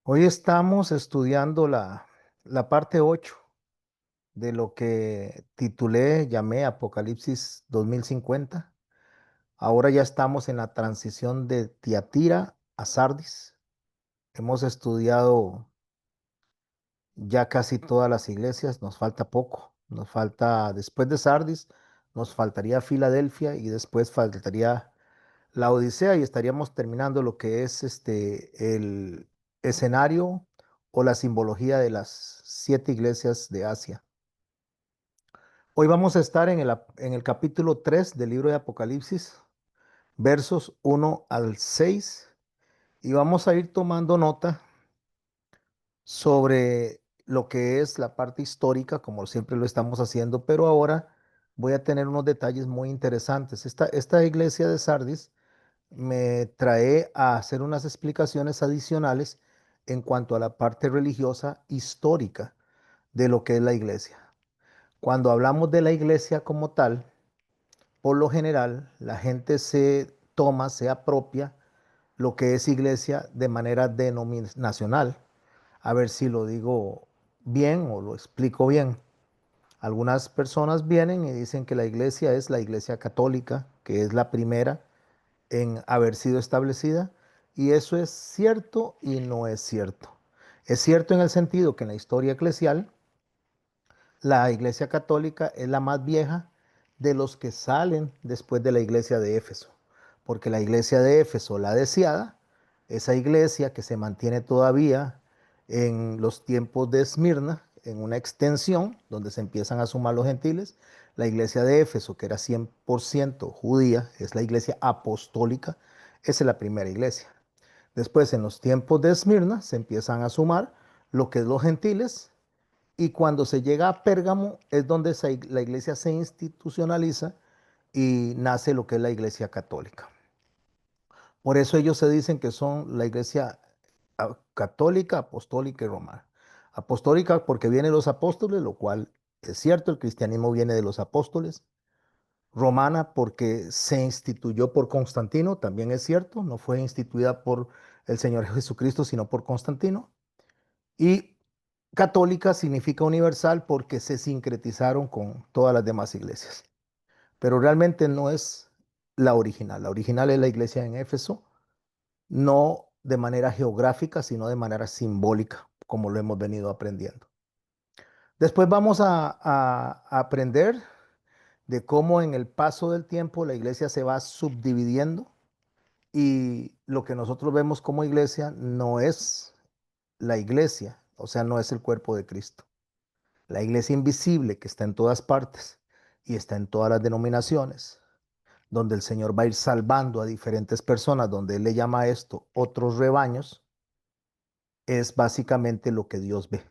Hoy estamos estudiando la parte 8 de lo que llamé Apocalipsis 2050. Ahora ya estamos en la transición de Tiatira a Sardis. Hemos estudiado ya casi todas las iglesias, nos falta poco. Nos falta, después de Sardis, nos faltaría Filadelfia y después faltaría la Odisea y estaríamos terminando lo que es el escenario o la simbología de las 7 iglesias de Asia. Hoy vamos a estar en el capítulo 3 del libro de Apocalipsis, versos 1 al 6, y vamos a ir tomando nota sobre lo que es la parte histórica, como siempre lo estamos haciendo, pero ahora voy a tener unos detalles muy interesantes. Esta iglesia de Sardis me trae a hacer unas explicaciones adicionales en cuanto a la parte religiosa histórica de lo que es la iglesia. Cuando hablamos de la iglesia como tal, por lo general, la gente se apropia lo que es iglesia de manera denominacional. A ver si lo digo bien o lo explico bien. Algunas personas vienen y dicen que la iglesia es la iglesia católica, que es la primera en haber sido establecida, y eso es cierto y no es cierto. Es cierto en el sentido que en la historia eclesial la iglesia católica es la más vieja de los que salen después de la iglesia de Éfeso, porque la iglesia de Éfeso, la deseada, esa iglesia que se mantiene todavía en los tiempos de Esmirna, en una extensión donde se empiezan a sumar los gentiles, la iglesia de Éfeso, que era 100% judía, es la iglesia apostólica, esa es la primera iglesia. Después, en los tiempos de Esmirna, se empiezan a sumar lo que es los gentiles, y cuando se llega a Pérgamo es donde la iglesia se institucionaliza y nace lo que es la iglesia católica. Por eso ellos se dicen que son la iglesia católica, apostólica y romana. Apostólica porque vienen los apóstoles, lo cual es cierto, el cristianismo viene de los apóstoles. Romana porque se instituyó por Constantino, también es cierto, no fue instituida por el Señor Jesucristo, sino por Constantino. Y católica significa universal porque se sincretizaron con todas las demás iglesias. Pero realmente no es la original. La original es la iglesia en Éfeso, no de manera geográfica, sino de manera simbólica, como lo hemos venido aprendiendo. Después vamos a aprender de cómo en el paso del tiempo la iglesia se va subdividiendo y lo que nosotros vemos como iglesia no es la iglesia, o sea, no es el cuerpo de Cristo. La iglesia invisible que está en todas partes y está en todas las denominaciones, donde el Señor va a ir salvando a diferentes personas, donde Él le llama a esto otros rebaños, es básicamente lo que Dios ve.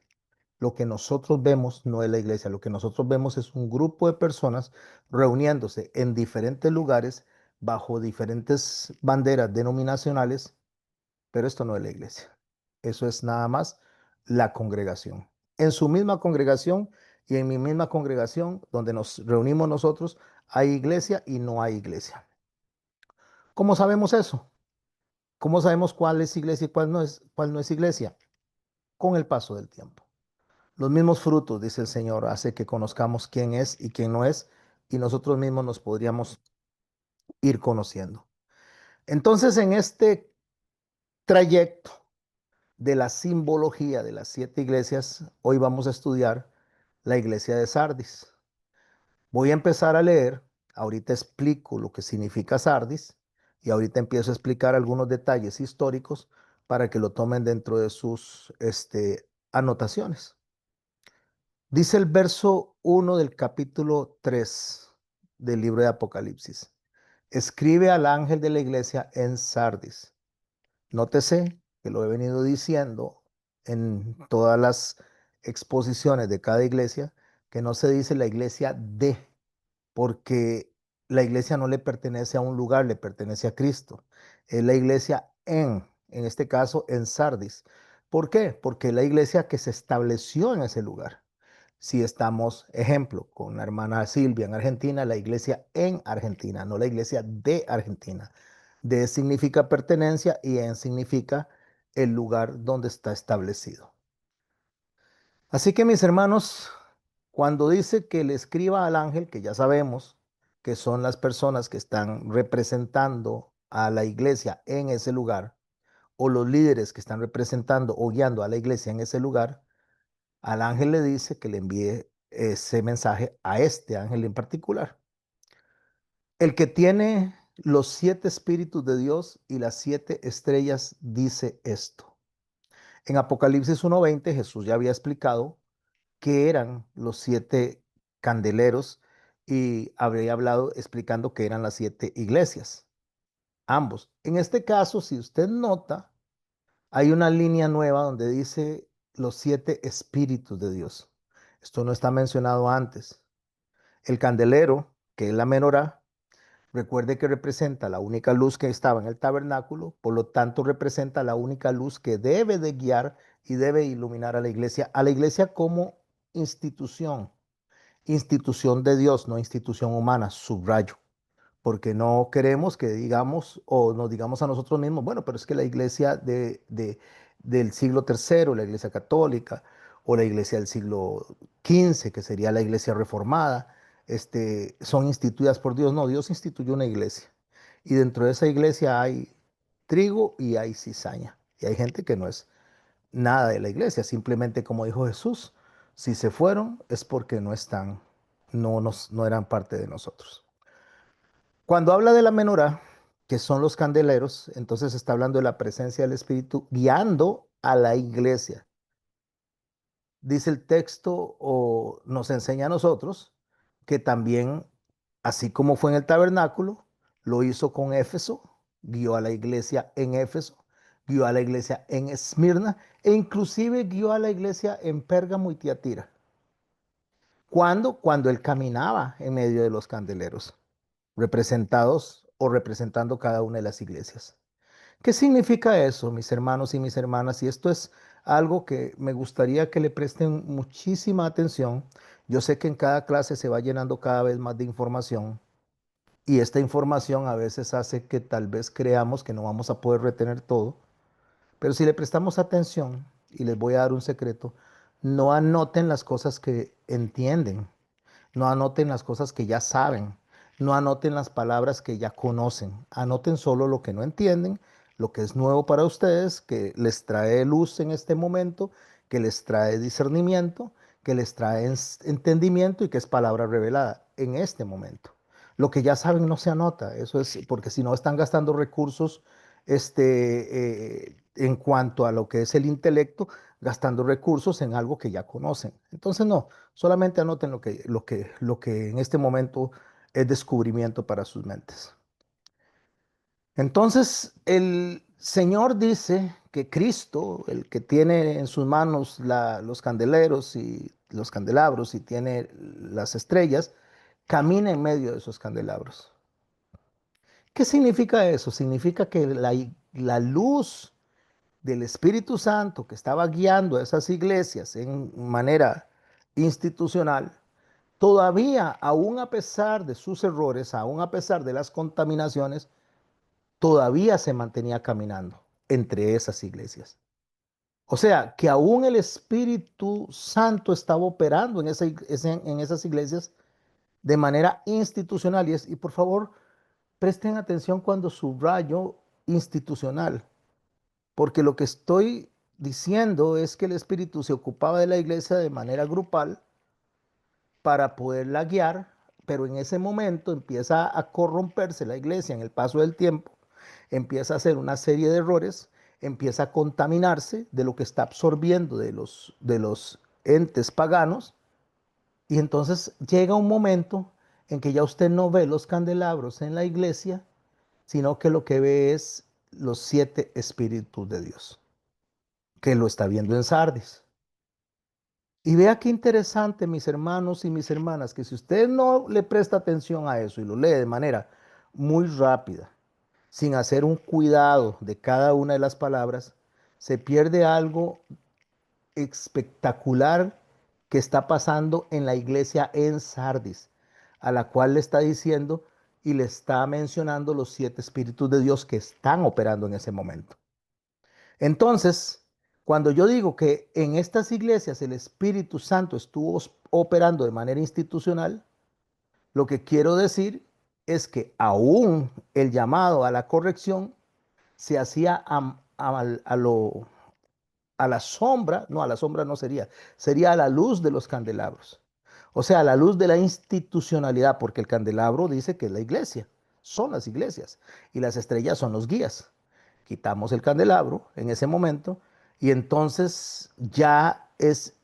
Lo que nosotros vemos no es la iglesia, lo que nosotros vemos es un grupo de personas reuniéndose en diferentes lugares bajo diferentes banderas denominacionales, pero esto no es la iglesia. Eso es nada más la congregación. En su misma congregación y en mi misma congregación, donde nos reunimos nosotros, hay iglesia y no hay iglesia. ¿Cómo sabemos eso? ¿Cómo sabemos cuál es iglesia y cuál no es iglesia? Con el paso del tiempo. Los mismos frutos, dice el Señor, hace que conozcamos quién es y quién no es, y nosotros mismos nos podríamos ir conociendo. Entonces, en este trayecto de la simbología de las 7 iglesias, hoy vamos a estudiar la iglesia de Sardis. Voy a empezar a leer, ahorita explico lo que significa Sardis y ahorita empiezo a explicar algunos detalles históricos para que lo tomen dentro de sus anotaciones. Dice el verso 1 del capítulo 3 del libro de Apocalipsis. Escribe al ángel de la iglesia en Sardis. Nótese que lo he venido diciendo en todas las exposiciones de cada iglesia, que no se dice la iglesia de, porque la iglesia no le pertenece a un lugar, le pertenece a Cristo. Es la iglesia en este caso, en Sardis. ¿Por qué? Porque es la iglesia que se estableció en ese lugar. Si estamos, ejemplo, con la hermana Silvia en Argentina, la iglesia en Argentina, no la iglesia de Argentina. De significa pertenencia y en significa el lugar donde está establecido. Así que mis hermanos, cuando dice que le escriba al ángel, que ya sabemos que son las personas que están representando a la iglesia en ese lugar, o los líderes que están representando o guiando a la iglesia en ese lugar, al ángel le dice que le envíe ese mensaje a este ángel en particular. El que tiene los 7 espíritus de Dios y las 7 estrellas dice esto. En Apocalipsis 1:20 Jesús ya había explicado qué eran los 7 candeleros y habría hablado explicando qué eran las 7 iglesias, ambos. En este caso, si usted nota, hay una línea nueva donde dice los 7 espíritus de Dios. Esto no está mencionado antes. El candelero, que es la menorá, recuerde que representa la única luz que estaba en el tabernáculo, por lo tanto representa la única luz que debe de guiar y debe iluminar a la iglesia como institución, institución de Dios, no institución humana, subrayo, porque no queremos que digamos o nos digamos a nosotros mismos, bueno, pero es que la iglesia del siglo tercero, la iglesia católica, o la iglesia del siglo XV, que sería la iglesia reformada, son instituidas por Dios. No, Dios instituyó una iglesia. Y dentro de esa iglesia hay trigo y hay cizaña. Y hay gente que no es nada de la iglesia, simplemente como dijo Jesús, si se fueron es porque no están, no eran parte de nosotros. Cuando habla de la menorá, que son los candeleros, entonces está hablando de la presencia del Espíritu guiando a la iglesia. Dice el texto o nos enseña a nosotros que también, así como fue en el tabernáculo, lo hizo con Éfeso, guió a la iglesia en Éfeso, guió a la iglesia en Esmirna e inclusive guió a la iglesia en Pérgamo y Tiatira. ¿Cuándo? Cuando él caminaba en medio de los candeleros, representados o representando cada una de las iglesias. ¿Qué significa eso, mis hermanos y mis hermanas? Y esto es algo que me gustaría que le presten muchísima atención. Yo sé que en cada clase se va llenando cada vez más de información y esta información a veces hace que tal vez creamos que no vamos a poder retener todo, pero si le prestamos atención, y les voy a dar un secreto, no anoten las cosas que entienden, no anoten las cosas que ya saben, no anoten las palabras que ya conocen, anoten solo lo que no entienden, lo que es nuevo para ustedes, que les trae luz en este momento, que les trae discernimiento, que les trae entendimiento y que es palabra revelada en este momento. Lo que ya saben no se anota, eso es porque si no están gastando recursos en cuanto a lo que es el intelecto, gastando recursos en algo que ya conocen. Entonces no, solamente anoten lo que en este momento es descubrimiento para sus mentes. Entonces, el Señor dice que Cristo, el que tiene en sus manos los candeleros y los candelabros y tiene las estrellas, camina en medio de esos candelabros. ¿Qué significa eso? Significa que la luz del Espíritu Santo que estaba guiando a esas iglesias en manera institucional, todavía, aún a pesar de sus errores, aún a pesar de las contaminaciones, todavía se mantenía caminando entre esas iglesias. O sea, que aún el Espíritu Santo estaba operando en esas iglesias de manera institucional. Y por favor, presten atención cuando subrayo institucional, porque lo que estoy diciendo es que el Espíritu se ocupaba de la iglesia de manera grupal para poderla guiar, pero en ese momento empieza a corromperse la iglesia en el paso del tiempo, empieza a hacer una serie de errores, empieza a contaminarse de lo que está absorbiendo de los entes paganos, y entonces llega un momento en que ya usted no ve los candelabros en la iglesia, sino que lo que ve es los 7 espíritus de Dios, que lo está viendo en Sardis. Y vea qué interesante, mis hermanos y mis hermanas, que si usted no le presta atención a eso y lo lee de manera muy rápida, sin hacer un cuidado de cada una de las palabras, se pierde algo espectacular que está pasando en la iglesia en Sardis, a la cual le está diciendo y le está mencionando los 7 espíritus de Dios que están operando en ese momento. Entonces, cuando yo digo que en estas iglesias el Espíritu Santo estuvo operando de manera institucional, lo que quiero decir es que aún el llamado a la corrección se hacía a la sombra, no, a la sombra no sería, sería a la luz de los candelabros. O sea, a la luz de la institucionalidad, porque el candelabro dice que es la iglesia, son las iglesias, y las estrellas son los guías. Quitamos el candelabro en ese momento y entonces ya es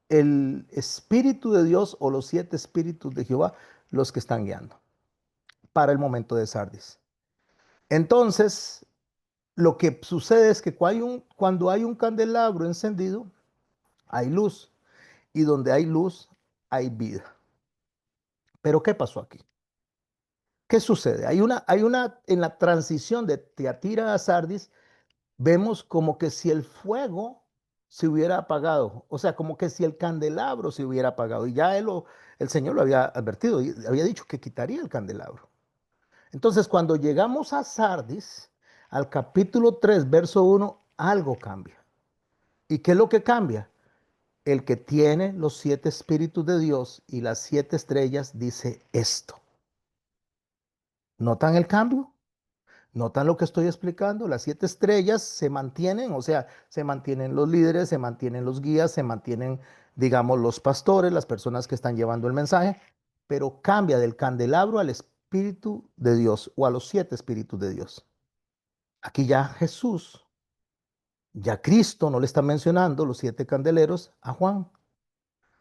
el Espíritu de Dios o los 7 espíritus de Jehová los que están guiando para el momento de Sardis. Entonces, lo que sucede es que cuando hay un candelabro encendido, hay luz. Y donde hay luz, hay vida. Pero ¿qué pasó aquí? ¿Qué sucede? En la transición de Tiatira a Sardis, vemos como que si el fuego se hubiera apagado, o sea, como que si el candelabro se hubiera apagado. Y ya el Señor lo había advertido y había dicho que quitaría el candelabro. Entonces, cuando llegamos a Sardis, al capítulo 3 verso 1, algo cambia. ¿Y qué es lo que cambia? El que tiene los 7 espíritus de Dios y las 7 estrellas dice esto. ¿Notan el cambio? ¿Notan lo que estoy explicando? Las 7 estrellas se mantienen, o sea, se mantienen los líderes, se mantienen los guías, se mantienen, digamos, los pastores, las personas que están llevando el mensaje, pero cambia del candelabro al Espíritu de Dios o a los 7 espíritus de Dios. Aquí ya Jesús, ya Cristo no le está mencionando los 7 candeleros a Juan,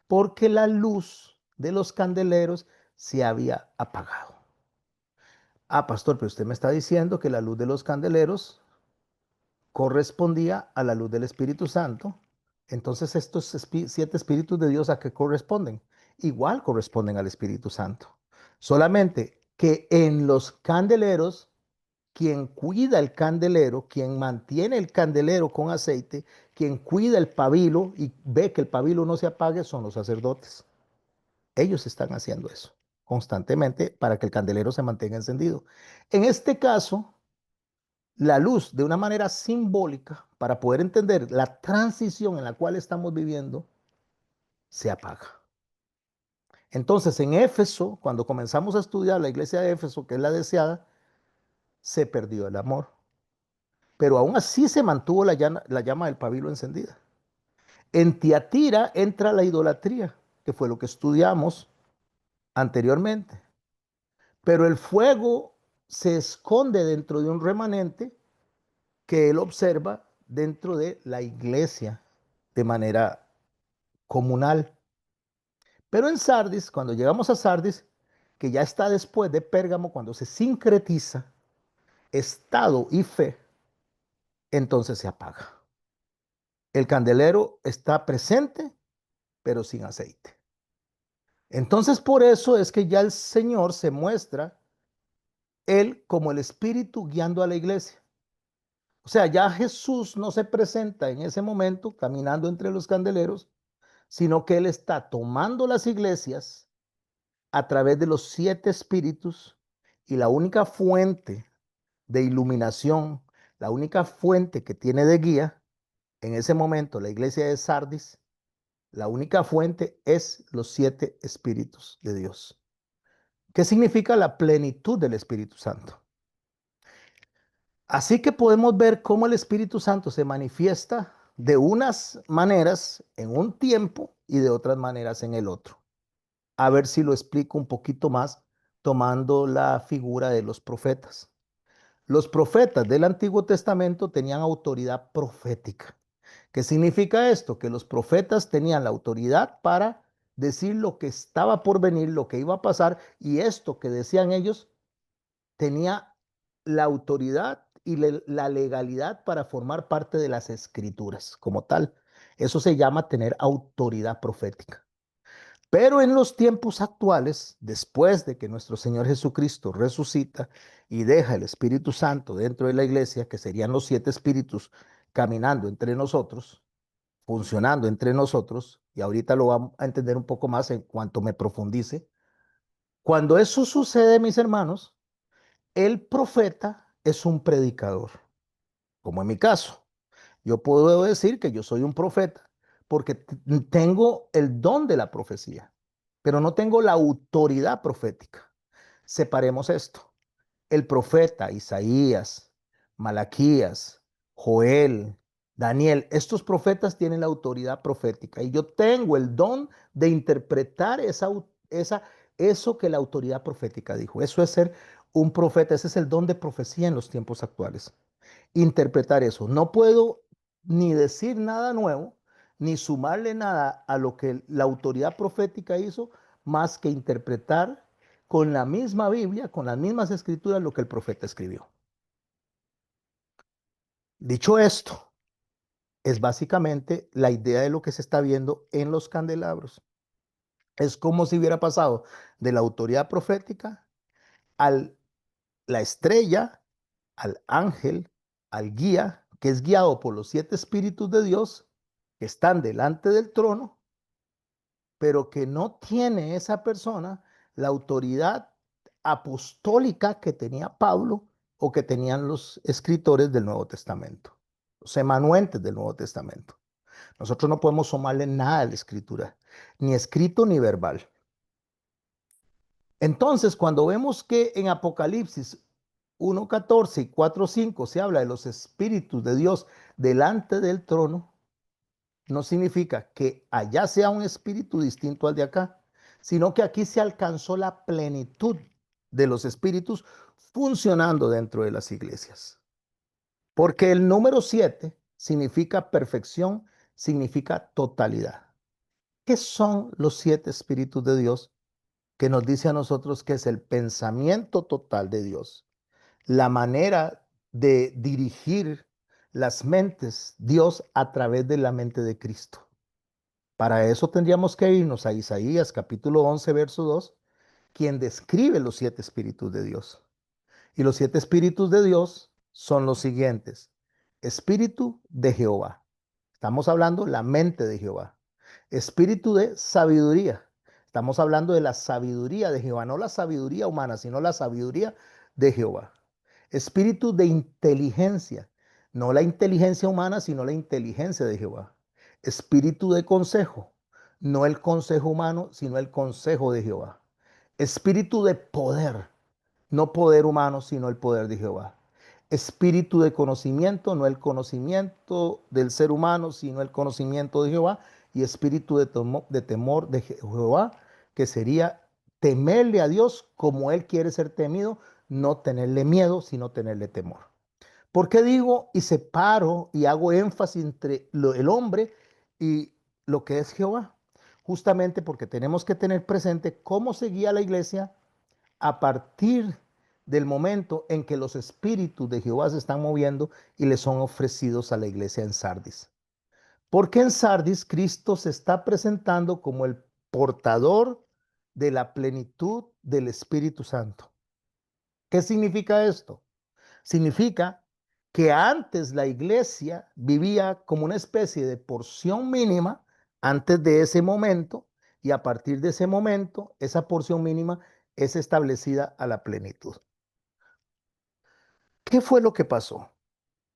porque la luz de los candeleros se había apagado. Ah, pastor, pero usted me está diciendo que la luz de los candeleros correspondía a la luz del Espíritu Santo. Entonces, estos 7 espíritus de Dios, ¿a qué corresponden? Igual corresponden al Espíritu Santo. Solamente que en los candeleros, quien cuida el candelero, quien mantiene el candelero con aceite, quien cuida el pabilo y ve que el pabilo no se apague, son los sacerdotes. Ellos están haciendo eso constantemente para que el candelero se mantenga encendido. En este caso, la luz, de una manera simbólica, para poder entender la transición en la cual estamos viviendo, se apaga. Entonces, en Éfeso, cuando comenzamos a estudiar la iglesia de Éfeso, que es la deseada, se perdió el amor. Pero aún así se mantuvo la llama del pabilo encendida. En Tiatira entra la idolatría, que fue lo que estudiamos anteriormente. Pero el fuego se esconde dentro de un remanente que él observa dentro de la iglesia de manera comunal. Pero en Sardis, cuando llegamos a Sardis, que ya está después de Pérgamo, cuando se sincretiza estado y fe, entonces se apaga. El candelero está presente, pero sin aceite. Entonces por eso es que ya el Señor se muestra él como el Espíritu guiando a la iglesia. O sea, ya Jesús no se presenta en ese momento caminando entre los candeleros, sino que Él está tomando las iglesias a través de los 7 espíritus y la única fuente de iluminación, la única fuente que tiene de guía, en ese momento la iglesia de Sardis, la única fuente es los 7 espíritus de Dios. ¿Qué significa la plenitud del Espíritu Santo? Así que podemos ver cómo el Espíritu Santo se manifiesta de unas maneras en un tiempo y de otras maneras en el otro. A ver si lo explico un poquito más tomando la figura de los profetas. Los profetas del Antiguo Testamento tenían autoridad profética. ¿Qué significa esto? Que los profetas tenían la autoridad para decir lo que estaba por venir, lo que iba a pasar, y esto que decían ellos tenía la autoridad y la legalidad para formar parte de las escrituras como tal. Eso se llama tener autoridad profética. Pero en los tiempos actuales, después de que nuestro Señor Jesucristo resucita y deja el Espíritu Santo dentro de la iglesia, que serían los 7 espíritus caminando entre nosotros, funcionando entre nosotros, y ahorita lo vamos a entender un poco más en cuanto me profundice, cuando eso sucede, mis hermanos, el profeta es un predicador, como en mi caso. Yo puedo decir que yo soy un profeta porque tengo el don de la profecía, pero no tengo la autoridad profética. Separemos esto. El profeta Isaías, Malaquías, Joel, Daniel, estos profetas tienen la autoridad profética y yo tengo el don de interpretar eso que la autoridad profética dijo. Eso es ser un profeta, ese es el don de profecía en los tiempos actuales. Interpretar eso. No puedo ni decir nada nuevo, ni sumarle nada a lo que la autoridad profética hizo, más que interpretar con la misma Biblia, con las mismas escrituras, lo que el profeta escribió. Dicho esto, es básicamente la idea de lo que se está viendo en los candelabros. Es como si hubiera pasado de la autoridad profética a la estrella, al ángel, al guía, que es guiado por los 7 espíritus de Dios que están delante del trono, pero que no tiene esa persona la autoridad apostólica que tenía Pablo o que tenían los escritores del Nuevo Testamento, los emanuentes del Nuevo Testamento. Nosotros no podemos sumarle nada a la escritura, ni escrito ni verbal. Entonces, cuando vemos que en Apocalipsis 1:14 y 4:5 se habla de los espíritus de Dios delante del trono, no significa que allá sea un espíritu distinto al de acá, sino que aquí se alcanzó la plenitud de los espíritus funcionando dentro de las iglesias. Porque el número 7 significa perfección, significa totalidad. ¿Qué son los 7 espíritus de Dios? Que nos dice a nosotros que es el pensamiento total de Dios, la manera de dirigir las mentes, Dios a través de la mente de Cristo. Para eso tendríamos que irnos a Isaías capítulo 11, verso 2, quien describe los 7 espíritus de Dios. Y los 7 espíritus de Dios son los siguientes. Espíritu de Jehová. Estamos hablando la mente de Jehová. Espíritu de sabiduría. Estamos hablando de la sabiduría de Jehová, no la sabiduría humana, sino la sabiduría de Jehová. Espíritu de inteligencia, no la inteligencia humana, sino la inteligencia de Jehová. Espíritu de consejo, no el consejo humano, sino el consejo de Jehová. Espíritu de poder, no poder humano, sino el poder de Jehová. Espíritu de conocimiento, no el conocimiento del ser humano, sino el conocimiento de Jehová. Y espíritu de temor de Jehová, que sería temerle a Dios como Él quiere ser temido, no tenerle miedo, sino tenerle temor. ¿Por qué digo y separo y hago énfasis entre el hombre y lo que es Jehová? Justamente porque tenemos que tener presente cómo se guía la iglesia a partir del momento en que los espíritus de Jehová se están moviendo y le son ofrecidos a la iglesia en Sardis. Porque en Sardis Cristo se está presentando como el portador de la plenitud del Espíritu Santo. ¿Qué significa esto? Significa que antes la iglesia vivía como una especie de porción mínima antes de ese momento y a partir de ese momento esa porción mínima es establecida a la plenitud. ¿Qué fue lo que pasó?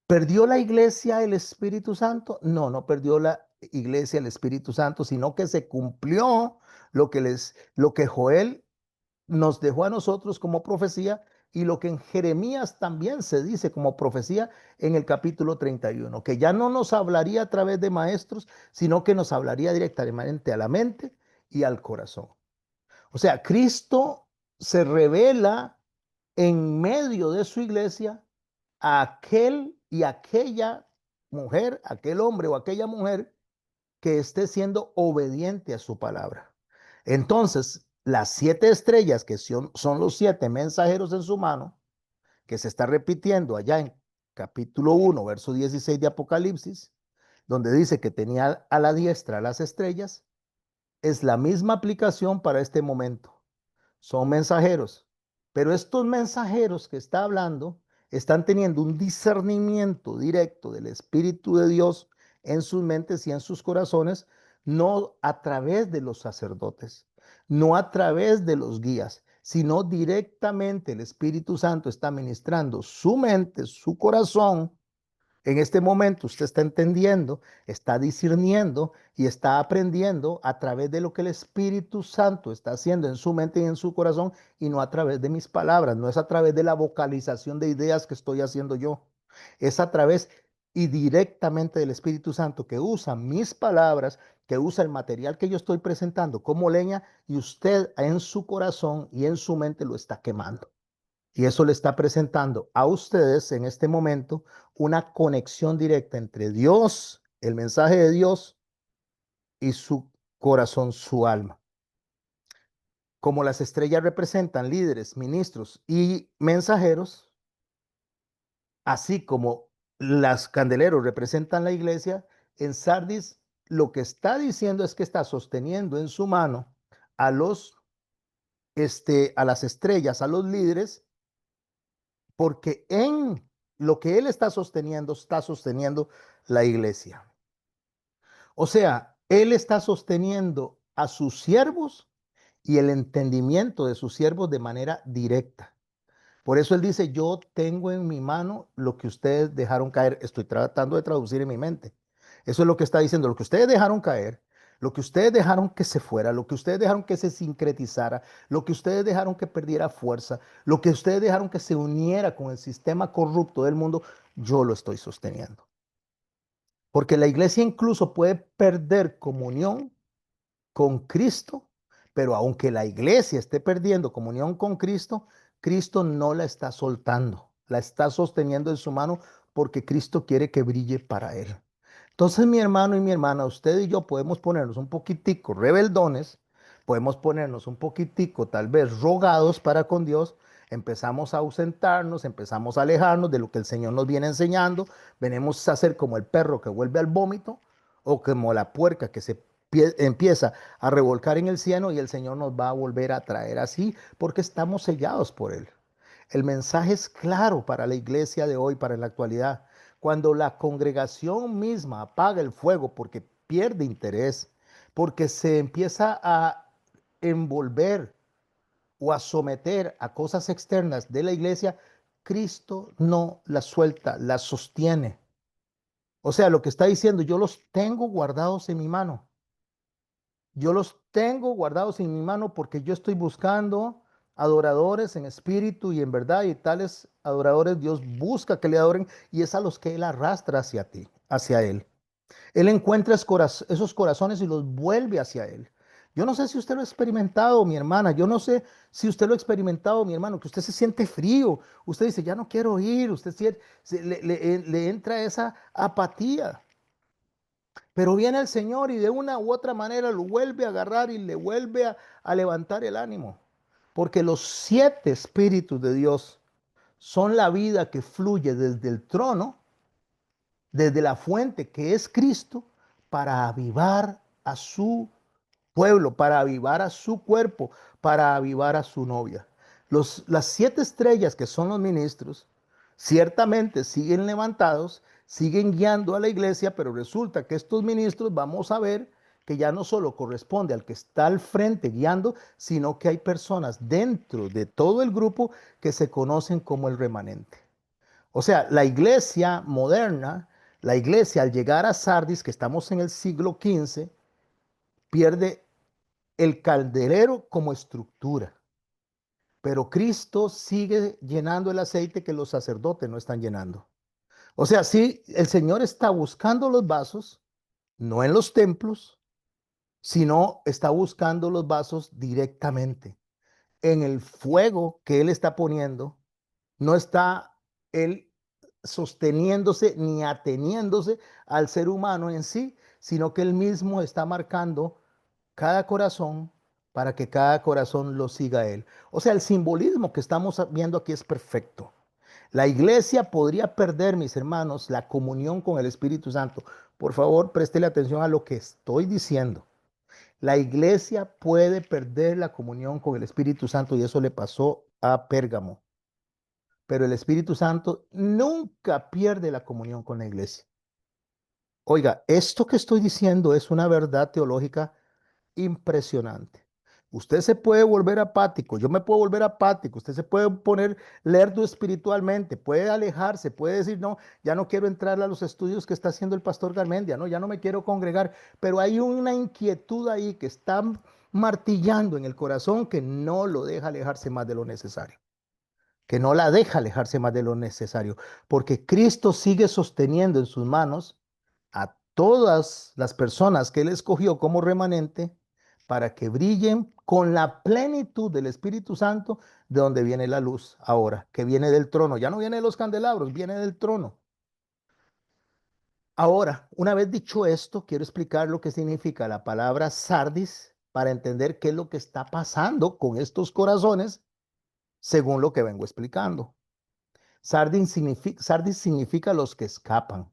¿Perdió la iglesia el Espíritu Santo? No, no perdió la iglesia el Espíritu Santo, sino que se cumplió lo que Joel nos dejó a nosotros como profecía y lo que en Jeremías también se dice como profecía en el capítulo 31, que ya no nos hablaría a través de maestros, sino que nos hablaría directamente a la mente y al corazón. O sea, Cristo se revela en medio de su iglesia a aquel y aquella mujer, aquel hombre o aquella mujer que esté siendo obediente a su palabra. Entonces, las 7 estrellas, que son los 7 mensajeros en su mano, que se está repitiendo allá en capítulo 1, verso 16 de Apocalipsis, donde dice que tenía a la diestra las estrellas, es la misma aplicación para este momento. Son mensajeros, pero estos mensajeros que está hablando están teniendo un discernimiento directo del Espíritu de Dios en sus mentes y en sus corazones, no a través de los sacerdotes, no a través de los guías, sino directamente el Espíritu Santo está ministrando su mente, su corazón, En este momento usted está entendiendo, está discerniendo y está aprendiendo a través de lo que el Espíritu Santo está haciendo en su mente y en su corazón y no a través de mis palabras, no es a través de la vocalización de ideas que estoy haciendo yo, es a través y directamente del Espíritu Santo que usa mis palabras, que usa el material que yo estoy presentando como leña y usted en su corazón y en su mente lo está quemando. Y eso le está presentando a ustedes en este momento una conexión directa entre Dios, el mensaje de Dios y su corazón, su alma. Como las estrellas representan líderes, ministros y mensajeros, así como las candeleros representan la iglesia, en Sardis lo que está diciendo es que está sosteniendo en su mano a a las estrellas, a los líderes, porque en lo que él está sosteniendo la iglesia. O sea, él está sosteniendo a sus siervos y el entendimiento de sus siervos de manera directa. Por eso él dice, yo tengo en mi mano lo que ustedes dejaron caer. Estoy tratando de traducir en mi mente. Eso es lo que está diciendo, lo que ustedes dejaron caer, lo que ustedes dejaron que se fuera, lo que ustedes dejaron que se sincretizara, lo que ustedes dejaron que perdiera fuerza, lo que ustedes dejaron que se uniera con el sistema corrupto del mundo, yo lo estoy sosteniendo. Porque la iglesia incluso puede perder comunión con Cristo, pero aunque la iglesia esté perdiendo comunión con Cristo, Cristo no la está soltando, la está sosteniendo en su mano porque Cristo quiere que brille para él. Entonces, mi hermano y mi hermana, usted y yo podemos ponernos un poquitico rebeldones, podemos ponernos un poquitico tal vez rogados para con Dios, empezamos a ausentarnos, empezamos a alejarnos de lo que el Señor nos viene enseñando, venimos a ser como el perro que vuelve al vómito o como la puerca que se empieza a revolcar en el cieno y el Señor nos va a volver a traer así porque estamos sellados por Él. El mensaje es claro para la iglesia de hoy, para la actualidad. Cuando la congregación misma apaga el fuego porque pierde interés, porque se empieza a envolver o a someter a cosas externas de la iglesia, Cristo no la suelta, la sostiene. O sea, lo que está diciendo, yo los tengo guardados en mi mano. Yo los tengo guardados en mi mano porque yo estoy buscando adoradores en espíritu y en verdad, y tales adoradores Dios busca que le adoren y es a los que Él arrastra hacia ti, hacia Él. Él encuentra esos corazones y los vuelve hacia Él. Yo no sé si usted lo ha experimentado, mi hermana. Yo no sé si usted lo ha experimentado, mi hermano, que usted se siente frío. Usted dice, ya no quiero ir. Usted le entra esa apatía. Pero viene el Señor y de una u otra manera lo vuelve a agarrar y le vuelve a levantar el ánimo. Porque los siete espíritus de Dios son la vida que fluye desde el trono, desde la fuente que es Cristo, para avivar a su pueblo, para avivar a su cuerpo, para avivar a su novia. Las siete estrellas que son los ministros, ciertamente siguen levantados, siguen guiando a la iglesia, pero resulta que estos ministros vamos a ver que ya no solo corresponde al que está al frente guiando, sino que hay personas dentro de todo el grupo que se conocen como el remanente. O sea, la iglesia moderna, la iglesia al llegar a Sardis, que estamos en el siglo XV, pierde el calderero como estructura, pero Cristo sigue llenando el aceite que los sacerdotes no están llenando. O sea, sí, el Señor está buscando los vasos, no en los templos, sino está buscando los vasos directamente. En el fuego que Él está poniendo, no está Él sosteniéndose ni ateniéndose al ser humano en sí, sino que Él mismo está marcando cada corazón para que cada corazón lo siga a Él. O sea, el simbolismo que estamos viendo aquí es perfecto. La iglesia podría perder, mis hermanos, la comunión con el Espíritu Santo. Por favor, préstele atención a lo que estoy diciendo. La iglesia puede perder la comunión con el Espíritu Santo y eso le pasó a Pérgamo. Pero el Espíritu Santo nunca pierde la comunión con la iglesia. Oiga, esto que estoy diciendo es una verdad teológica impresionante. Usted se puede volver apático, yo me puedo volver apático, usted se puede poner lerdo espiritualmente, puede alejarse, puede decir, no, ya no quiero entrar a los estudios que está haciendo el pastor Garmendia, no, ya no me quiero congregar, pero hay una inquietud ahí que está martillando en el corazón que no lo deja alejarse más de lo necesario, que no la deja alejarse más de lo necesario, porque Cristo sigue sosteniendo en sus manos a todas las personas que Él escogió como remanente para que brillen con la plenitud del Espíritu Santo, de donde viene la luz ahora, que viene del trono. Ya no viene de los candelabros, viene del trono. Ahora, una vez dicho esto, quiero explicar lo que significa la palabra sardis para entender qué es lo que está pasando con estos corazones según lo que vengo explicando. Sardis significa los que escapan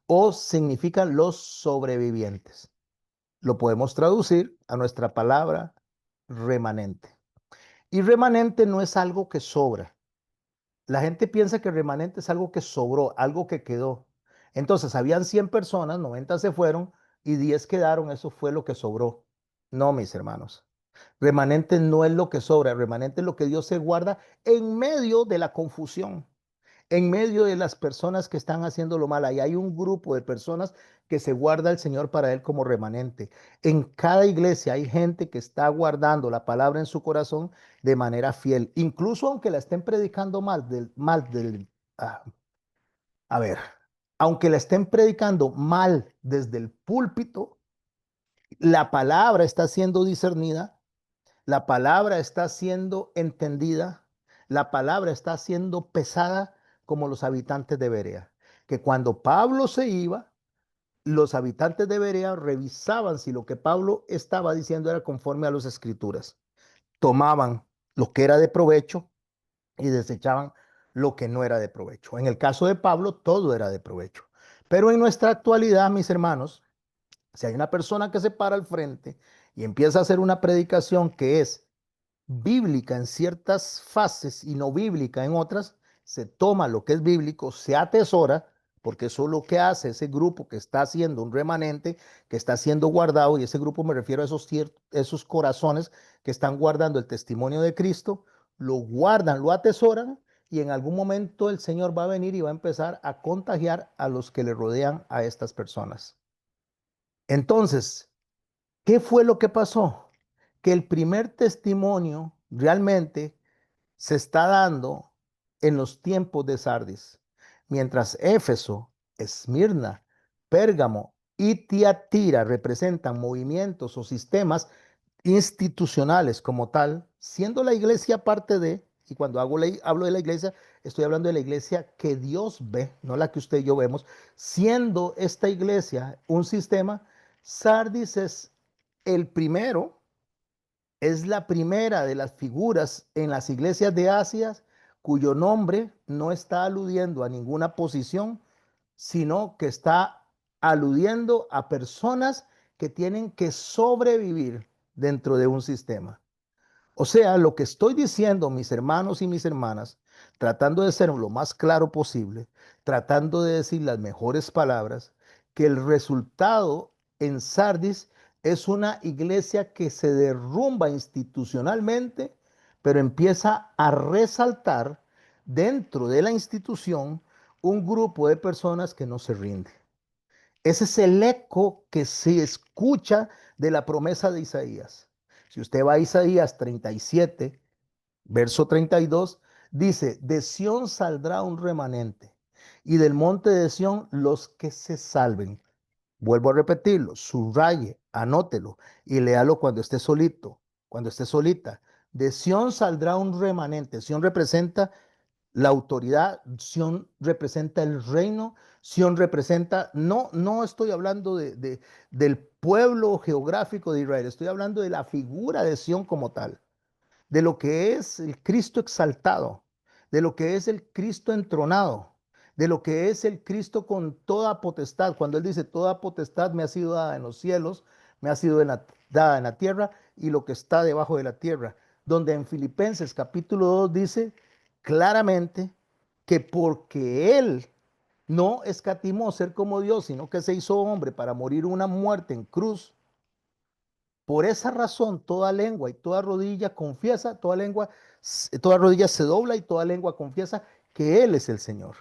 o significa los sobrevivientes. Lo podemos traducir a nuestra palabra remanente. Y remanente no es algo que sobra. La gente piensa que remanente es algo que sobró, algo que quedó. Entonces, habían 100 personas, 90 se fueron y 10 quedaron, eso fue lo que sobró. No, mis hermanos. Remanente no es lo que sobra, remanente es lo que Dios se guarda en medio de la confusión, en medio de las personas que están haciendo lo mal. Ahí hay un grupo de personas que se guarda el Señor para él como remanente. En cada iglesia hay gente que está guardando la palabra en su corazón de manera fiel, incluso aunque la estén predicando ah, a ver, aunque la estén predicando mal desde el púlpito, la palabra está siendo discernida, la palabra está siendo entendida, la palabra está siendo pesada como los habitantes de Berea. Que cuando Pablo se iba, los habitantes de Berea revisaban si lo que Pablo estaba diciendo era conforme a las escrituras. Tomaban lo que era de provecho y desechaban lo que no era de provecho. En el caso de Pablo, todo era de provecho. Pero en nuestra actualidad, mis hermanos, si hay una persona que se para al frente y empieza a hacer una predicación que es bíblica en ciertas fases y no bíblica en otras, se toma lo que es bíblico, se atesora, porque eso es lo que hace ese grupo que está haciendo un remanente, que está siendo guardado, y ese grupo me refiero a esos corazones que están guardando el testimonio de Cristo, lo guardan, lo atesoran, y en algún momento el Señor va a venir y va a empezar a contagiar a los que le rodean a estas personas. Entonces, ¿qué fue lo que pasó? Que el primer testimonio realmente se está dando en los tiempos de Sardis, mientras Éfeso, Esmirna, Pérgamo y Tiatira representan movimientos o sistemas institucionales como tal, siendo la iglesia parte de, y cuando hablo de la iglesia, estoy hablando de la iglesia que Dios ve, no la que usted y yo vemos, siendo esta iglesia un sistema, Sardis es el primero, es la primera de las figuras en las iglesias de Asia cuyo nombre no está aludiendo a ninguna posición, sino que está aludiendo a personas que tienen que sobrevivir dentro de un sistema. O sea, lo que estoy diciendo, mis hermanos y mis hermanas, tratando de ser lo más claro posible, tratando de decir las mejores palabras, que el resultado en Sardis es una iglesia que se derrumba institucionalmente, pero empieza a resaltar dentro de la institución un grupo de personas que no se rinde. Ese es el eco que se escucha de la promesa de Isaías. Si usted va a Isaías 37, verso 32, dice, de Sión saldrá un remanente y del monte de Sión los que se salven. Vuelvo a repetirlo, subraye, anótelo y léalo cuando esté solito, cuando esté solita. De Sión saldrá un remanente. Sión representa la autoridad, Sión representa el reino, Sión representa, no estoy hablando del pueblo geográfico de Israel, estoy hablando de la figura de Sión como tal, de lo que es el Cristo exaltado, de lo que es el Cristo entronado, de lo que es el Cristo con toda potestad. Cuando Él dice, toda potestad me ha sido dada en los cielos, me ha sido dada en la tierra y lo que está debajo de la tierra. Donde en Filipenses capítulo 2 dice claramente que porque Él no escatimó ser como Dios, sino que se hizo hombre para morir una muerte en cruz, Por esa razón, toda lengua y toda rodilla confiesa, toda rodilla se dobla y toda lengua confiesa que Él es el Señor.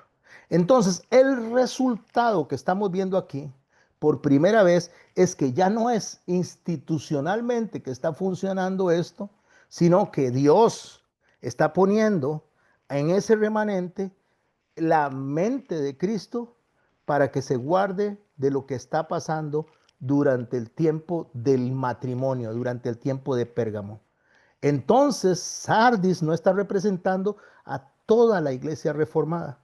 Entonces, el resultado que estamos viendo aquí, por primera vez, es que ya no es institucionalmente que está funcionando esto, sino que Dios está poniendo en ese remanente la mente de Cristo para que se guarde de lo que está pasando durante el tiempo del matrimonio, durante el tiempo de Pérgamo. Entonces, Sardis no está representando a toda la iglesia reformada.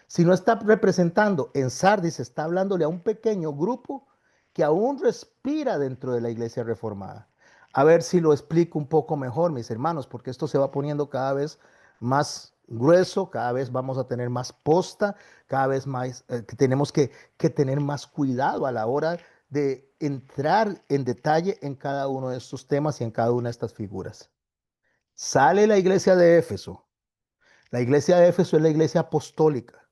Si no está representando en Sardis, está hablándole a un pequeño grupo que aún respira dentro de la iglesia reformada. A ver si lo explico un poco mejor, mis hermanos, porque esto se va poniendo cada vez más grueso, cada vez vamos a tener más posta, cada vez más tenemos que tener más cuidado a la hora de entrar en detalle en cada uno de estos temas y en cada una de estas figuras. Sale la iglesia de Éfeso. La iglesia de Éfeso es la iglesia apostólica.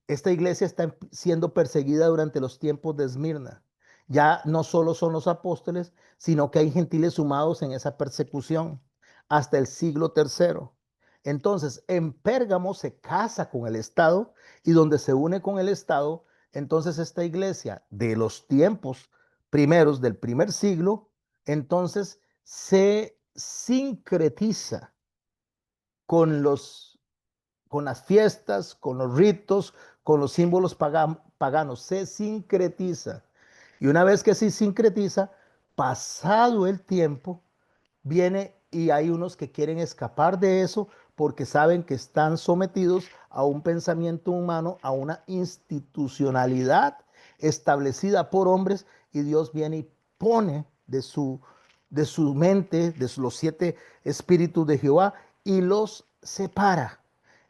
Esta iglesia está siendo perseguida durante los tiempos de Esmirna. Ya no solo son los apóstoles, sino que hay gentiles sumados en esa persecución hasta el siglo tercero. Entonces, en Pérgamo se casa con el Estado y donde se une con el Estado, entonces esta iglesia de los tiempos primeros del primer siglo, entonces se sincretiza con con las fiestas, con los ritos, con los símbolos paganos, se sincretiza. Y una vez que se sincretiza, pasado el tiempo, viene y hay unos que quieren escapar de eso porque saben que están sometidos a un pensamiento humano, a una institucionalidad establecida por hombres y Dios viene y pone de su mente, los 7 espíritus de Jehová y los separa.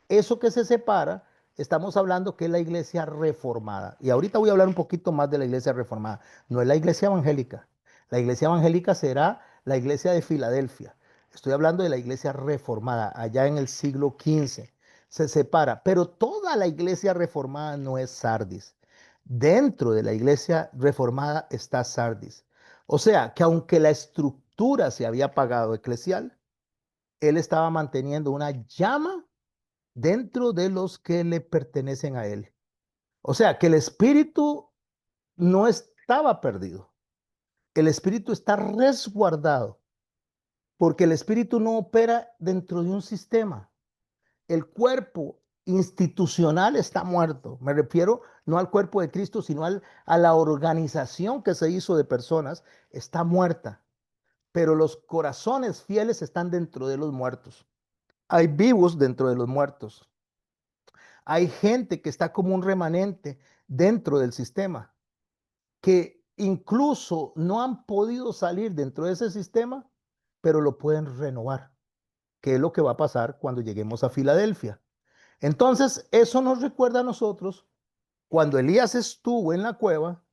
Eso que se separa, estamos hablando que es la iglesia reformada. Y ahorita voy a hablar un poquito más de la iglesia reformada. No es la iglesia evangélica. La iglesia evangélica será la iglesia de Filadelfia. Estoy hablando de la iglesia reformada, allá en el siglo XV. Se separa, pero toda la iglesia reformada no es Sardis. Dentro de la iglesia reformada está Sardis. O sea, que aunque la estructura se había apagado eclesial, él estaba manteniendo una llama dentro de los que le pertenecen a él. O sea, que el espíritu no estaba perdido. El espíritu está resguardado porque el espíritu no opera dentro de un sistema. El cuerpo institucional está muerto. Me refiero no al cuerpo de Cristo, sino a la organización que se hizo de personas. Está muerta. Pero los corazones fieles están dentro de los muertos. Hay vivos dentro de los muertos. Hay gente que está como un remanente dentro del sistema, que incluso no han podido salir dentro de ese sistema, pero lo pueden renovar, que es lo que va a pasar cuando lleguemos a Filadelfia. Entonces, eso nos recuerda a nosotros cuando Elías estuvo en la cueva,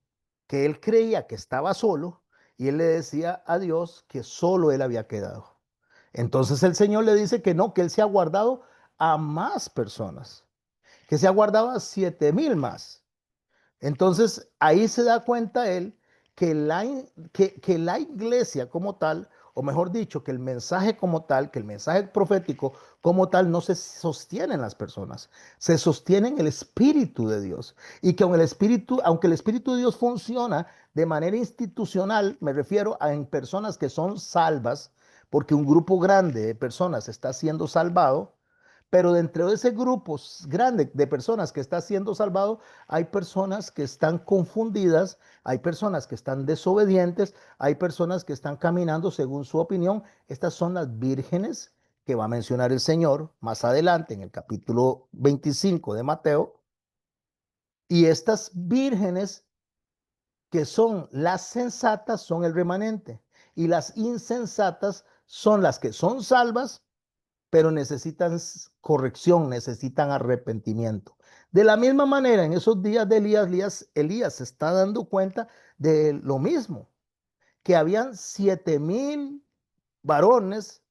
que él creía que estaba solo y él le decía a Dios que solo él había quedado. Entonces el Señor le dice que no, que él se ha guardado a más personas, que se ha guardado a 7,000 más. Entonces ahí se da cuenta él que la iglesia como tal, o mejor dicho, que el mensaje como tal, que el mensaje profético como tal no se sostiene en las personas, se sostiene en el Espíritu de Dios. Y que aunque el Espíritu de Dios funciona de manera institucional, me refiero a en personas que son salvas, porque un grupo grande de personas está siendo salvado, pero dentro de ese grupo grande de personas que está siendo salvado, hay personas que están confundidas, hay personas que están desobedientes, hay personas que están caminando según su opinión. Estas son las vírgenes que va a mencionar el Señor más adelante en el capítulo 25 de Mateo. Y estas vírgenes que son las sensatas son el remanente y las insensatas son las que son salvas pero necesitan corrección, necesitan arrepentimiento. De la misma manera, en esos días de Elías se está dando cuenta de lo mismo, que habían 7,000 varones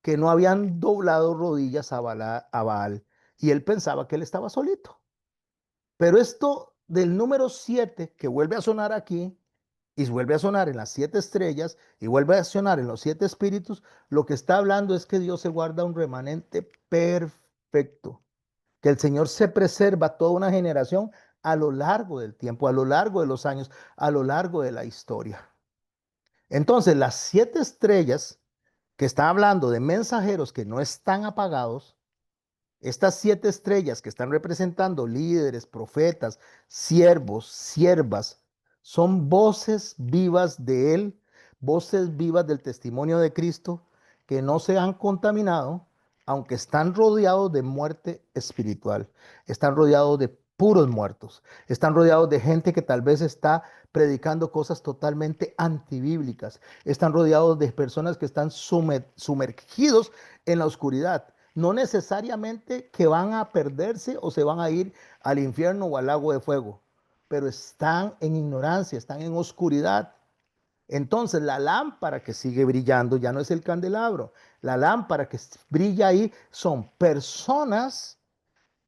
que no habían doblado rodillas a Baal, y él pensaba que él estaba solito. Pero esto del número 7 que vuelve a sonar aquí, y vuelve a sonar en las 7 estrellas y vuelve a sonar en los 7 espíritus, lo que está hablando es que Dios se guarda un remanente perfecto, que el Señor se preserva toda una generación a lo largo del tiempo, a lo largo de los años, a lo largo de la historia. Entonces, las 7 estrellas que están hablando de mensajeros que no están apagados, estas 7 estrellas que están representando líderes, profetas, siervos, siervas, son voces vivas de Él, voces vivas del testimonio de Cristo que no se han contaminado, aunque están rodeados de muerte espiritual, están rodeados de puros muertos, están rodeados de gente que tal vez está predicando cosas totalmente antibíblicas, están rodeados de personas que están sumergidos en la oscuridad, no necesariamente que van a perderse o se van a ir al infierno o al lago de fuego, pero están en ignorancia, están en oscuridad. Entonces la lámpara que sigue brillando ya no es el candelabro. La lámpara que brilla ahí son personas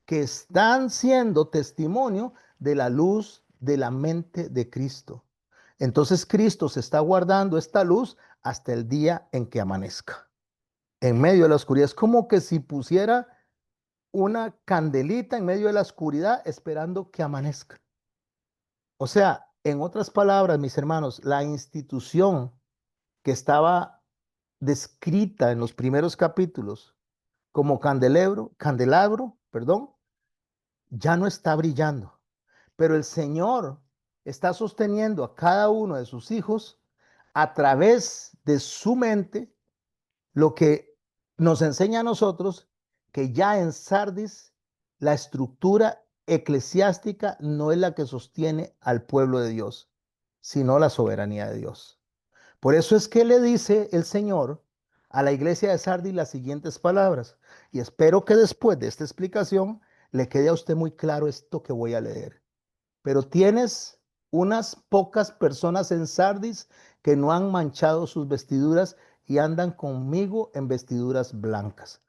que están siendo testimonio de la luz de la mente de Cristo. Entonces Cristo se está guardando esta luz hasta el día en que amanezca. En medio de la oscuridad es como que si pusiera una candelita en medio de la oscuridad esperando que amanezca. O sea, en otras palabras, mis hermanos, la institución que estaba descrita en los primeros capítulos como candelabro, ya no está brillando. Pero el Señor está sosteniendo a cada uno de sus hijos a través de su mente, lo que nos enseña a nosotros que ya en Sardis la estructura eclesiástica no es la que sostiene al pueblo de Dios, sino la soberanía de Dios. Por eso es que le dice el Señor a la iglesia de Sardis las siguientes palabras. Y espero que después de esta explicación le quede a usted muy claro esto que voy a leer. Pero tienes unas pocas personas en Sardis que no han manchado sus vestiduras y andan conmigo en vestiduras blancas.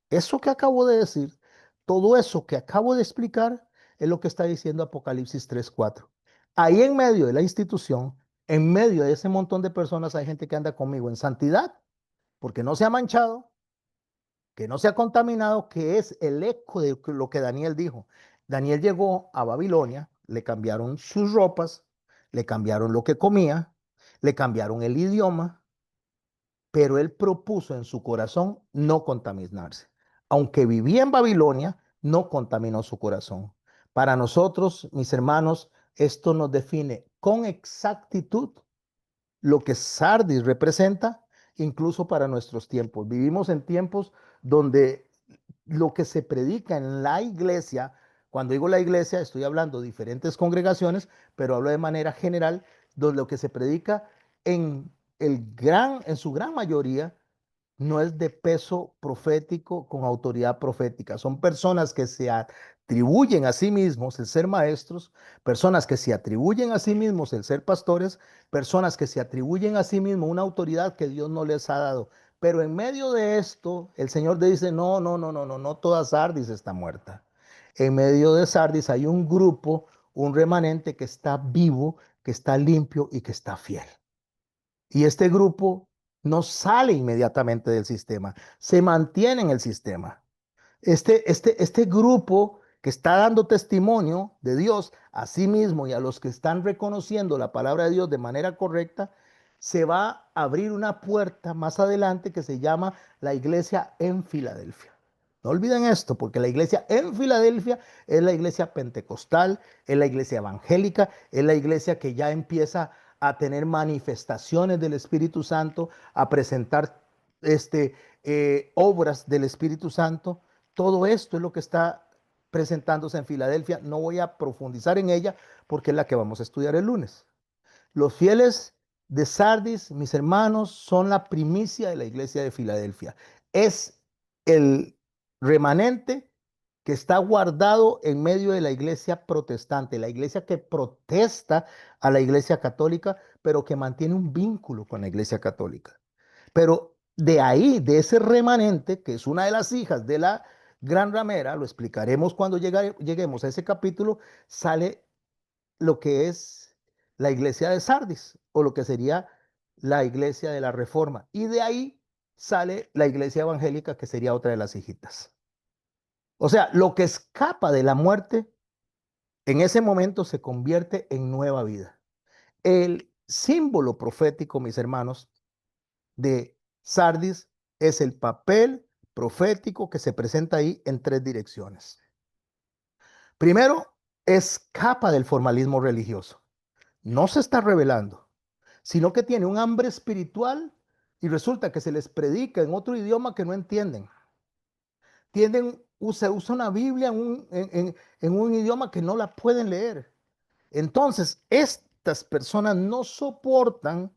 Eso que acabo de decir, todo eso que acabo de explicar, es lo que está diciendo Apocalipsis 3:4. Ahí en medio de la institución, en medio de ese montón de personas, hay gente que anda conmigo en santidad, porque no se ha manchado, que no se ha contaminado, que es el eco de lo que Daniel dijo. Daniel llegó a Babilonia, le cambiaron sus ropas, le cambiaron lo que comía, le cambiaron el idioma, pero él propuso en su corazón no contaminarse. Aunque vivía en Babilonia, no contaminó su corazón. Para nosotros, mis hermanos, esto nos define con exactitud lo que Sardis representa, incluso para nuestros tiempos. Vivimos en tiempos donde lo que se predica en la iglesia, cuando digo la iglesia, estoy hablando de diferentes congregaciones, pero hablo de manera general, donde lo que se predica en en su gran mayoría, no es de peso profético con autoridad profética. Son personas que se atribuyen a sí mismos el ser maestros, personas que se atribuyen a sí mismos el ser pastores, personas que se atribuyen a sí mismos una autoridad que Dios no les ha dado. Pero en medio de esto, el Señor dice, no, no, no, no, no, no toda Sardis está muerta. En medio de Sardis hay un grupo, un remanente que está vivo, que está limpio y que está fiel. Y este grupo no sale inmediatamente del sistema, se mantiene en el sistema. Este grupo que está dando testimonio de Dios a sí mismo y a los que están reconociendo la palabra de Dios de manera correcta, se va a abrir una puerta más adelante que se llama la iglesia en Filadelfia. No olviden esto, porque la iglesia en Filadelfia es la iglesia pentecostal, es la iglesia evangélica, es la iglesia que ya empieza a tener manifestaciones del Espíritu Santo, a presentar obras del Espíritu Santo. Todo esto es lo que está presentándose en Filadelfia. No voy a profundizar en ella porque es la que vamos a estudiar el lunes. Los fieles de Sardis, mis hermanos, son la primicia de la iglesia de Filadelfia. Es el remanente que está guardado en medio de la iglesia protestante, la iglesia que protesta a la iglesia católica, pero que mantiene un vínculo con la iglesia católica. Pero de ahí, de ese remanente, que es una de las hijas de la gran ramera, lo explicaremos cuando lleguemos a ese capítulo, sale lo que es la iglesia de Sardis, o lo que sería la iglesia de la Reforma. Y de ahí sale la iglesia evangélica, que sería otra de las hijitas. O sea, lo que escapa de la muerte en ese momento se convierte en nueva vida. El símbolo profético, mis hermanos, de Sardis es el papel profético que se presenta ahí en tres direcciones. Primero, escapa del formalismo religioso. No se está revelando, sino que tiene un hambre espiritual y resulta que se les predica en otro idioma que no entienden. Se usa una Biblia en un idioma que no la pueden leer. Entonces, estas personas no soportan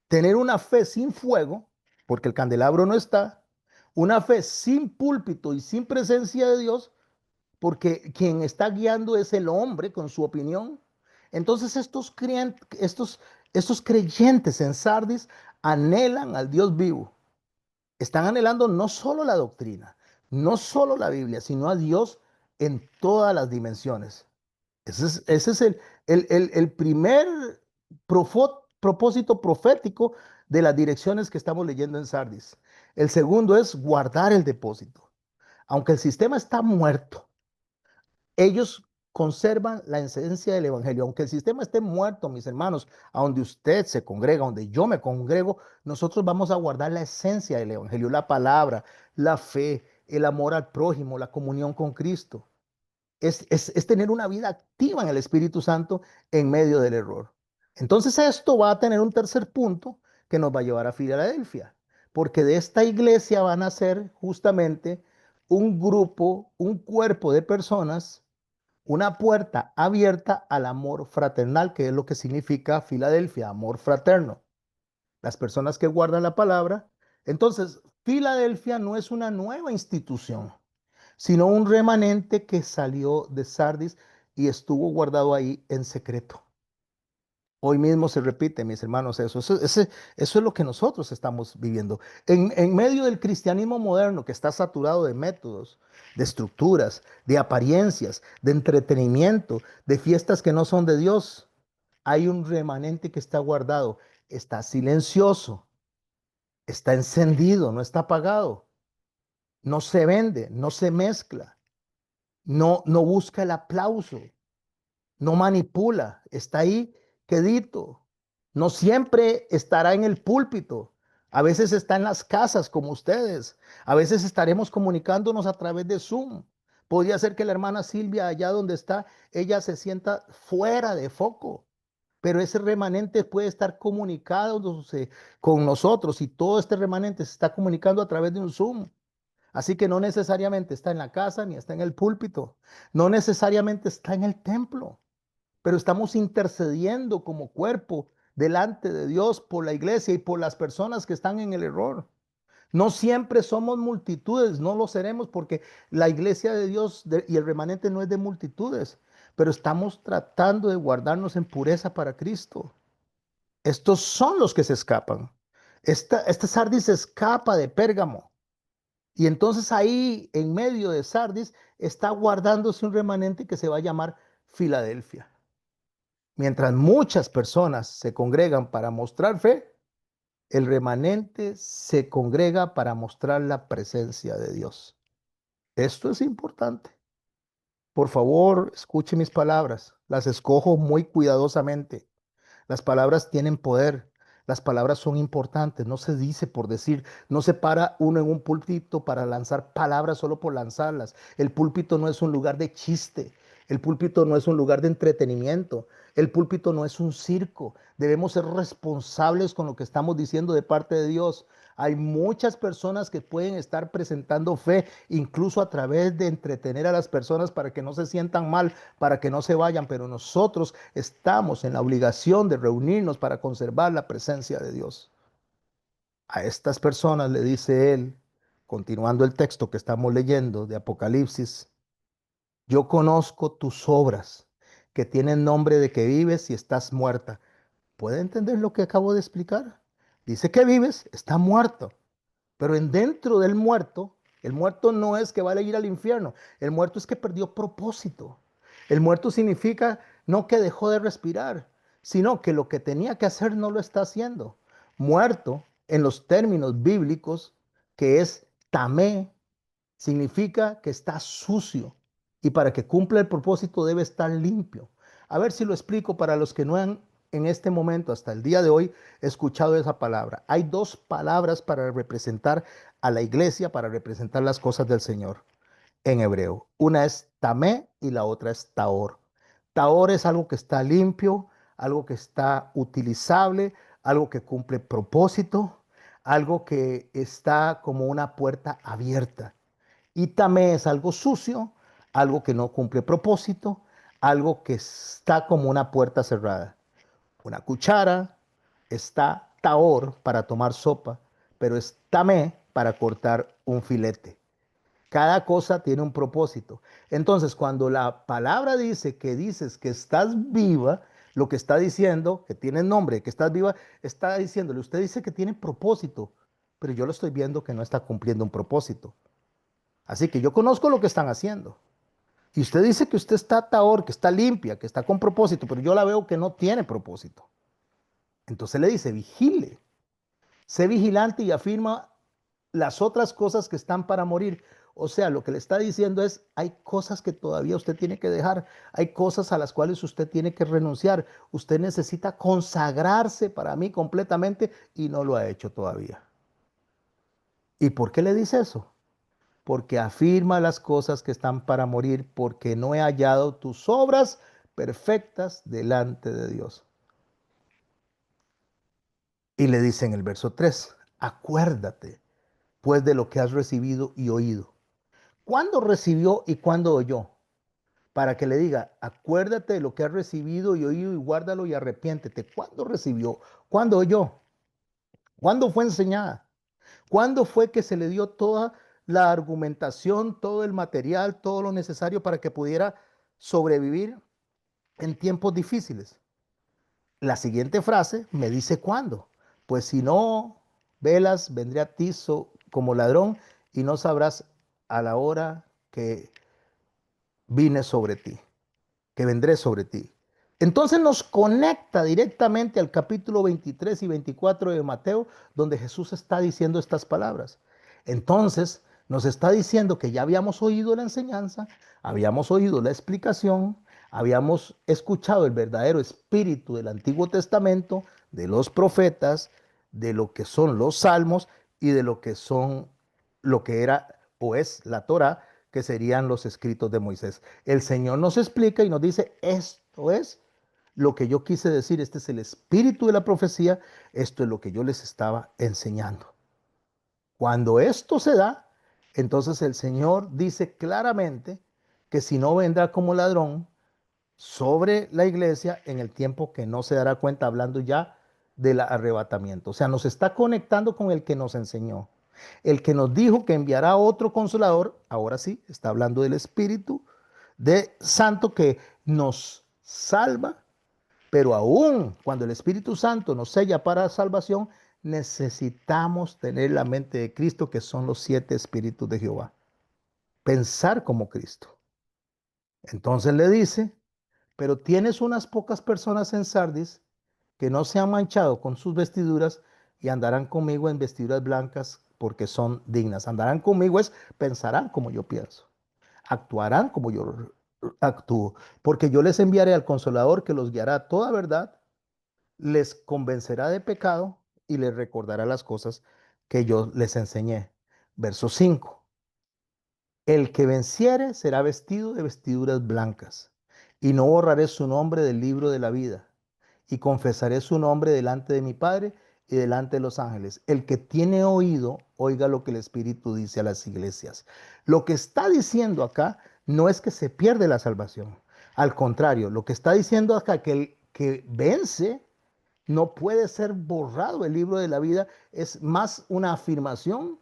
tener una fe sin fuego, porque el candelabro no está, una fe sin púlpito y sin presencia de Dios, porque quien está guiando es el hombre con su opinión. Entonces estos creyentes en Sardis anhelan al Dios vivo. Están anhelando no solo la doctrina, no solo la Biblia, sino a Dios en todas las dimensiones. Ese es el primer propósito profético de las direcciones que estamos leyendo en Sardis. El segundo es guardar el depósito. Aunque el sistema está muerto, ellos conservan la esencia del evangelio. Aunque el sistema esté muerto, mis hermanos, a donde usted se congrega, donde yo me congrego, nosotros vamos a guardar la esencia del evangelio, la palabra, la fe, el amor al prójimo, la comunión con Cristo. Es tener una vida activa en el Espíritu Santo en medio del error. Entonces esto va a tener un tercer punto que nos va a llevar a Filadelfia, porque de esta iglesia van a ser justamente un grupo, un cuerpo de personas, una puerta abierta al amor fraternal, que es lo que significa Filadelfia, amor fraterno. Las personas que guardan la palabra. Entonces, Filadelfia no es una nueva institución, sino un remanente que salió de Sardis y estuvo guardado ahí en secreto. Hoy mismo se repite, mis hermanos, eso es lo que nosotros estamos viviendo. En medio del cristianismo moderno que está saturado de métodos, de estructuras, de apariencias, de entretenimiento, de fiestas que no son de Dios, hay un remanente que está guardado, está silencioso, está encendido, no está apagado, no se vende, no se mezcla, no busca el aplauso, no manipula, está ahí quedito. No siempre estará en el púlpito. A veces está en las casas como ustedes. A veces estaremos comunicándonos a través de Zoom. Podría ser que la hermana Silvia, allá donde está, ella se sienta fuera de foco. Pero ese remanente puede estar comunicándose con nosotros y todo este remanente se está comunicando a través de un Zoom. Así que no necesariamente está en la casa ni está en el púlpito. No necesariamente está en el templo, pero estamos intercediendo como cuerpo delante de Dios por la iglesia y por las personas que están en el error. No siempre somos multitudes, no lo seremos porque la iglesia de Dios y el remanente no es de multitudes, pero estamos tratando de guardarnos en pureza para Cristo. Estos son los que se escapan. Esta Sardis se escapa de Pérgamo. Y entonces ahí, en medio de Sardis, está guardándose un remanente que se va a llamar Filadelfia. Mientras muchas personas se congregan para mostrar fe, el remanente se congrega para mostrar la presencia de Dios. Esto es importante. Por favor, escuche mis palabras. Las escojo muy cuidadosamente. Las palabras tienen poder. Las palabras son importantes. No se dice por decir. No se para uno en un púlpito para lanzar palabras solo por lanzarlas. El púlpito no es un lugar de chiste. El púlpito no es un lugar de entretenimiento. El púlpito no es un circo. Debemos ser responsables con lo que estamos diciendo de parte de Dios. Hay muchas personas que pueden estar presentando fe, incluso a través de entretener a las personas para que no se sientan mal, para que no se vayan, pero nosotros estamos en la obligación de reunirnos para conservar la presencia de Dios. A estas personas le dice él, continuando el texto que estamos leyendo de Apocalipsis, yo conozco tus obras, que tienen nombre de que vives y estás muerta. ¿Puede entender lo que acabo de explicar? Dice que vives, está muerto. Pero en dentro del muerto, el muerto no es que va a ir al infierno, el muerto es que perdió propósito. El muerto significa no que dejó de respirar, sino que lo que tenía que hacer no lo está haciendo. Muerto en los términos bíblicos, que es tamé, significa que está sucio y para que cumpla el propósito debe estar limpio. A ver si lo explico para los que no han en este momento, hasta el día de hoy, escuchado esa palabra. Hay dos palabras para representar a la iglesia, para representar las cosas del Señor en hebreo. Una es tamé y la otra es taor. Taor es algo que está limpio, algo que está utilizable, algo que cumple propósito, algo que está como una puerta abierta. Y tamé es algo sucio, algo que no cumple propósito, algo que está como una puerta cerrada. Una cuchara está taor para tomar sopa, pero es tamé para cortar un filete. Cada cosa tiene un propósito. Entonces, cuando la palabra dice que dices que estás viva, lo que está diciendo, que tiene nombre, que estás viva, está diciéndole, usted dice que tiene propósito, pero yo lo estoy viendo que no está cumpliendo un propósito. Así que yo conozco lo que están haciendo. Y usted dice que usted está taor, que está limpia, que está con propósito, pero yo la veo que no tiene propósito. Entonces le dice, vigile, sé vigilante y afirma las otras cosas que están para morir. O sea, lo que le está diciendo es, hay cosas que todavía usted tiene que dejar, hay cosas a las cuales usted tiene que renunciar. Usted necesita consagrarse para mí completamente y no lo ha hecho todavía. ¿Y por qué le dice eso? Porque afirma las cosas que están para morir, porque no he hallado tus obras perfectas delante de Dios. Y le dice en el verso 3, acuérdate pues de lo que has recibido y oído. ¿Cuándo recibió y cuándo oyó? Para que le diga, acuérdate de lo que has recibido y oído y guárdalo y arrepiéntete. ¿Cuándo recibió? ¿Cuándo oyó? ¿Cuándo fue enseñada? ¿Cuándo fue que se le dio toda la argumentación, todo el material, todo lo necesario para que pudiera sobrevivir en tiempos difíciles? La siguiente frase me dice cuándo. Pues si no velas, vendré a ti como ladrón y no sabrás a la hora que vine sobre ti, que vendré sobre ti. Entonces nos conecta directamente al capítulo 23 y 24 de Mateo, donde Jesús está diciendo estas palabras. Entonces nos está diciendo que ya habíamos oído la enseñanza, habíamos oído la explicación, habíamos escuchado el verdadero espíritu del Antiguo Testamento, de los profetas, de lo que son los salmos y de lo que son, lo que era o es la Torá, que serían los escritos de Moisés. El Señor nos explica y nos dice, esto es lo que yo quise decir, este es el espíritu de la profecía, esto es lo que yo les estaba enseñando. Cuando esto se da, entonces el Señor dice claramente que si no vendrá como ladrón sobre la iglesia en el tiempo que no se dará cuenta, hablando ya del arrebatamiento. O sea, nos está conectando con el que nos enseñó. El que nos dijo que enviará otro consolador, ahora sí, está hablando del Espíritu de Santo que nos salva, pero aún cuando el Espíritu Santo nos sella para salvación, necesitamos tener la mente de Cristo, que son los 7 espíritus de Jehová. Pensar como Cristo. Entonces le dice, pero tienes unas pocas personas en Sardis que no se han manchado con sus vestiduras y andarán conmigo en vestiduras blancas porque son dignas. Andarán conmigo es pensarán como yo pienso, actuarán como yo actúo, porque yo les enviaré al Consolador que los guiará a toda verdad, les convencerá de pecado y les recordará las cosas que yo les enseñé. Verso 5. El que venciere será vestido de vestiduras blancas, y no borraré su nombre del libro de la vida, y confesaré su nombre delante de mi Padre y delante de los ángeles. El que tiene oído, oiga lo que el Espíritu dice a las iglesias. Lo que está diciendo acá no es que se pierde la salvación. Al contrario, lo que está diciendo acá, que el que vence no puede ser borrado el libro de la vida, es más una afirmación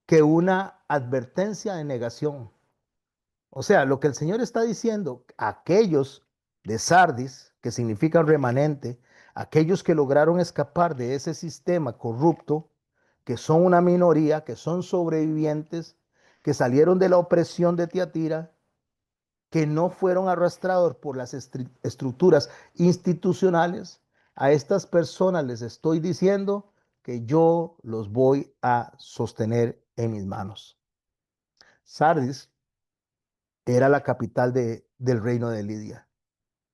que una advertencia de negación. O sea, lo que el Señor está diciendo, aquellos de Sardis, que significan remanente, aquellos que lograron escapar de ese sistema corrupto, que son una minoría, que son sobrevivientes, que salieron de la opresión de Tiatira, que no fueron arrastrados por las estructuras institucionales, a estas personas les estoy diciendo que yo los voy a sostener en mis manos. Sardis era la capital del reino de Lidia.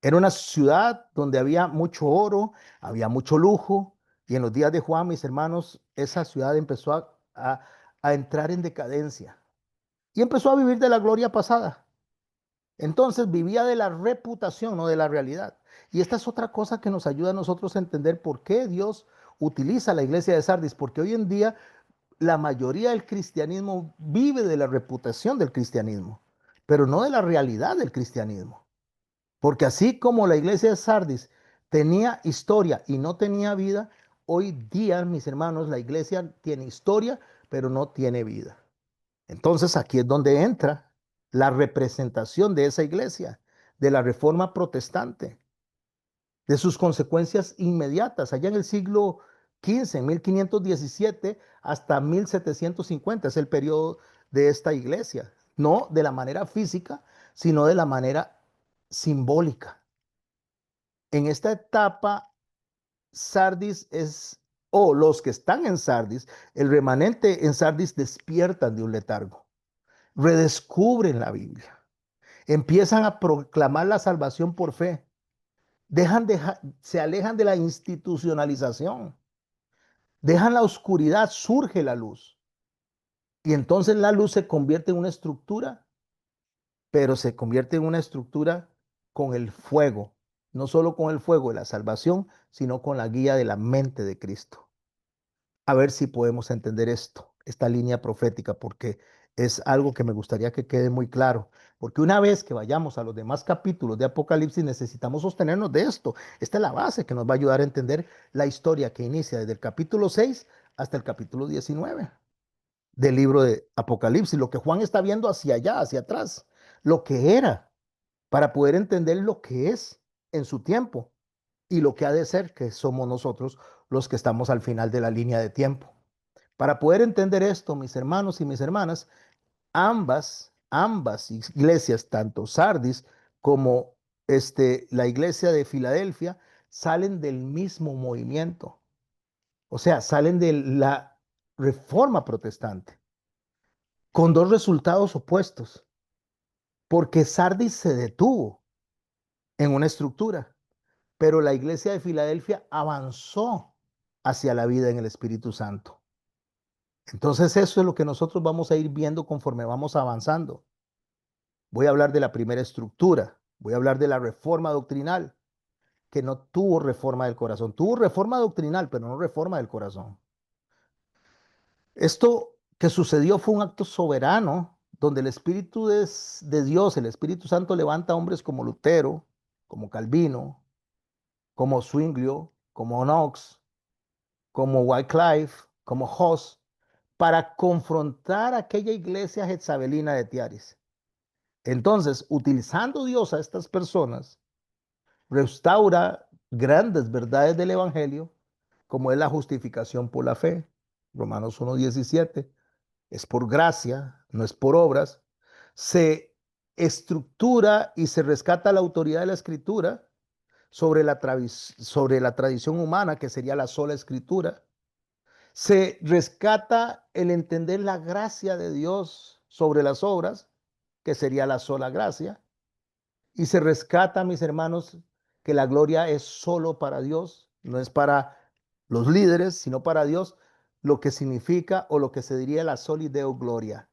Era una ciudad donde había mucho oro, había mucho lujo, y en los días de Juan, mis hermanos, esa ciudad empezó a entrar en decadencia y empezó a vivir de la gloria pasada. Entonces vivía de la reputación, no de la realidad. Y esta es otra cosa que nos ayuda a nosotros a entender por qué Dios utiliza la iglesia de Sardis, porque hoy en día la mayoría del cristianismo vive de la reputación del cristianismo, pero no de la realidad del cristianismo. Porque así como la iglesia de Sardis tenía historia y no tenía vida, hoy día, mis hermanos, la iglesia tiene historia, pero no tiene vida. Entonces aquí es donde entra la representación de esa iglesia, de la reforma protestante, de sus consecuencias inmediatas. Allá en el siglo XV, en 1517 hasta 1750 es el periodo de esta iglesia. No de la manera física, sino de la manera simbólica. En esta etapa, Sardis es, o los que están en Sardis, el remanente en Sardis despiertan de un letargo, redescubren la Biblia, empiezan a proclamar la salvación por fe, se alejan de la institucionalización, dejan la oscuridad, surge la luz. Y entonces la luz se convierte en una estructura, pero se convierte en una estructura con el fuego, no solo con el fuego de la salvación, sino con la guía de la mente de Cristo. A ver si podemos entender esto, esta línea profética, porque es algo que me gustaría que quede muy claro. Porque una vez que vayamos a los demás capítulos de Apocalipsis, necesitamos sostenernos de esto. Esta es la base que nos va a ayudar a entender la historia que inicia desde el capítulo 6 hasta el capítulo 19 del libro de Apocalipsis, lo que Juan está viendo hacia allá, hacia atrás, lo que era, para poder entender lo que es en su tiempo y lo que ha de ser, que somos nosotros los que estamos al final de la línea de tiempo. Para poder entender esto, mis hermanos y mis hermanas, ambas iglesias, tanto Sardis como la iglesia de Filadelfia, salen del mismo movimiento. O sea, salen de la reforma protestante, con dos resultados opuestos, porque Sardis se detuvo en una estructura, pero la iglesia de Filadelfia avanzó hacia la vida en el Espíritu Santo. Entonces eso es lo que nosotros vamos a ir viendo conforme vamos avanzando. Voy a hablar de la primera estructura, voy a hablar de la reforma doctrinal, que no tuvo reforma del corazón. Tuvo reforma doctrinal, pero no reforma del corazón. Esto que sucedió fue un acto soberano, donde el Espíritu de Dios, el Espíritu Santo, levanta hombres como Lutero, como Calvino, como Zwinglio, como Knox, como Wycliffe, como Hus, para confrontar aquella iglesia jezabelina de Tiaris. Entonces, utilizando Dios a estas personas, restaura grandes verdades del Evangelio, como es la justificación por la fe. Romanos 1:17, es por gracia, no es por obras. Se estructura y se rescata la autoridad de la escritura sobre la tradición humana, que sería la sola escritura. Se rescata el entender la gracia de Dios sobre las obras, que sería la sola gracia. Y se rescata, mis hermanos, que la gloria es solo para Dios, no es para los líderes, sino para Dios, lo que significa o lo que se diría la solideo gloria.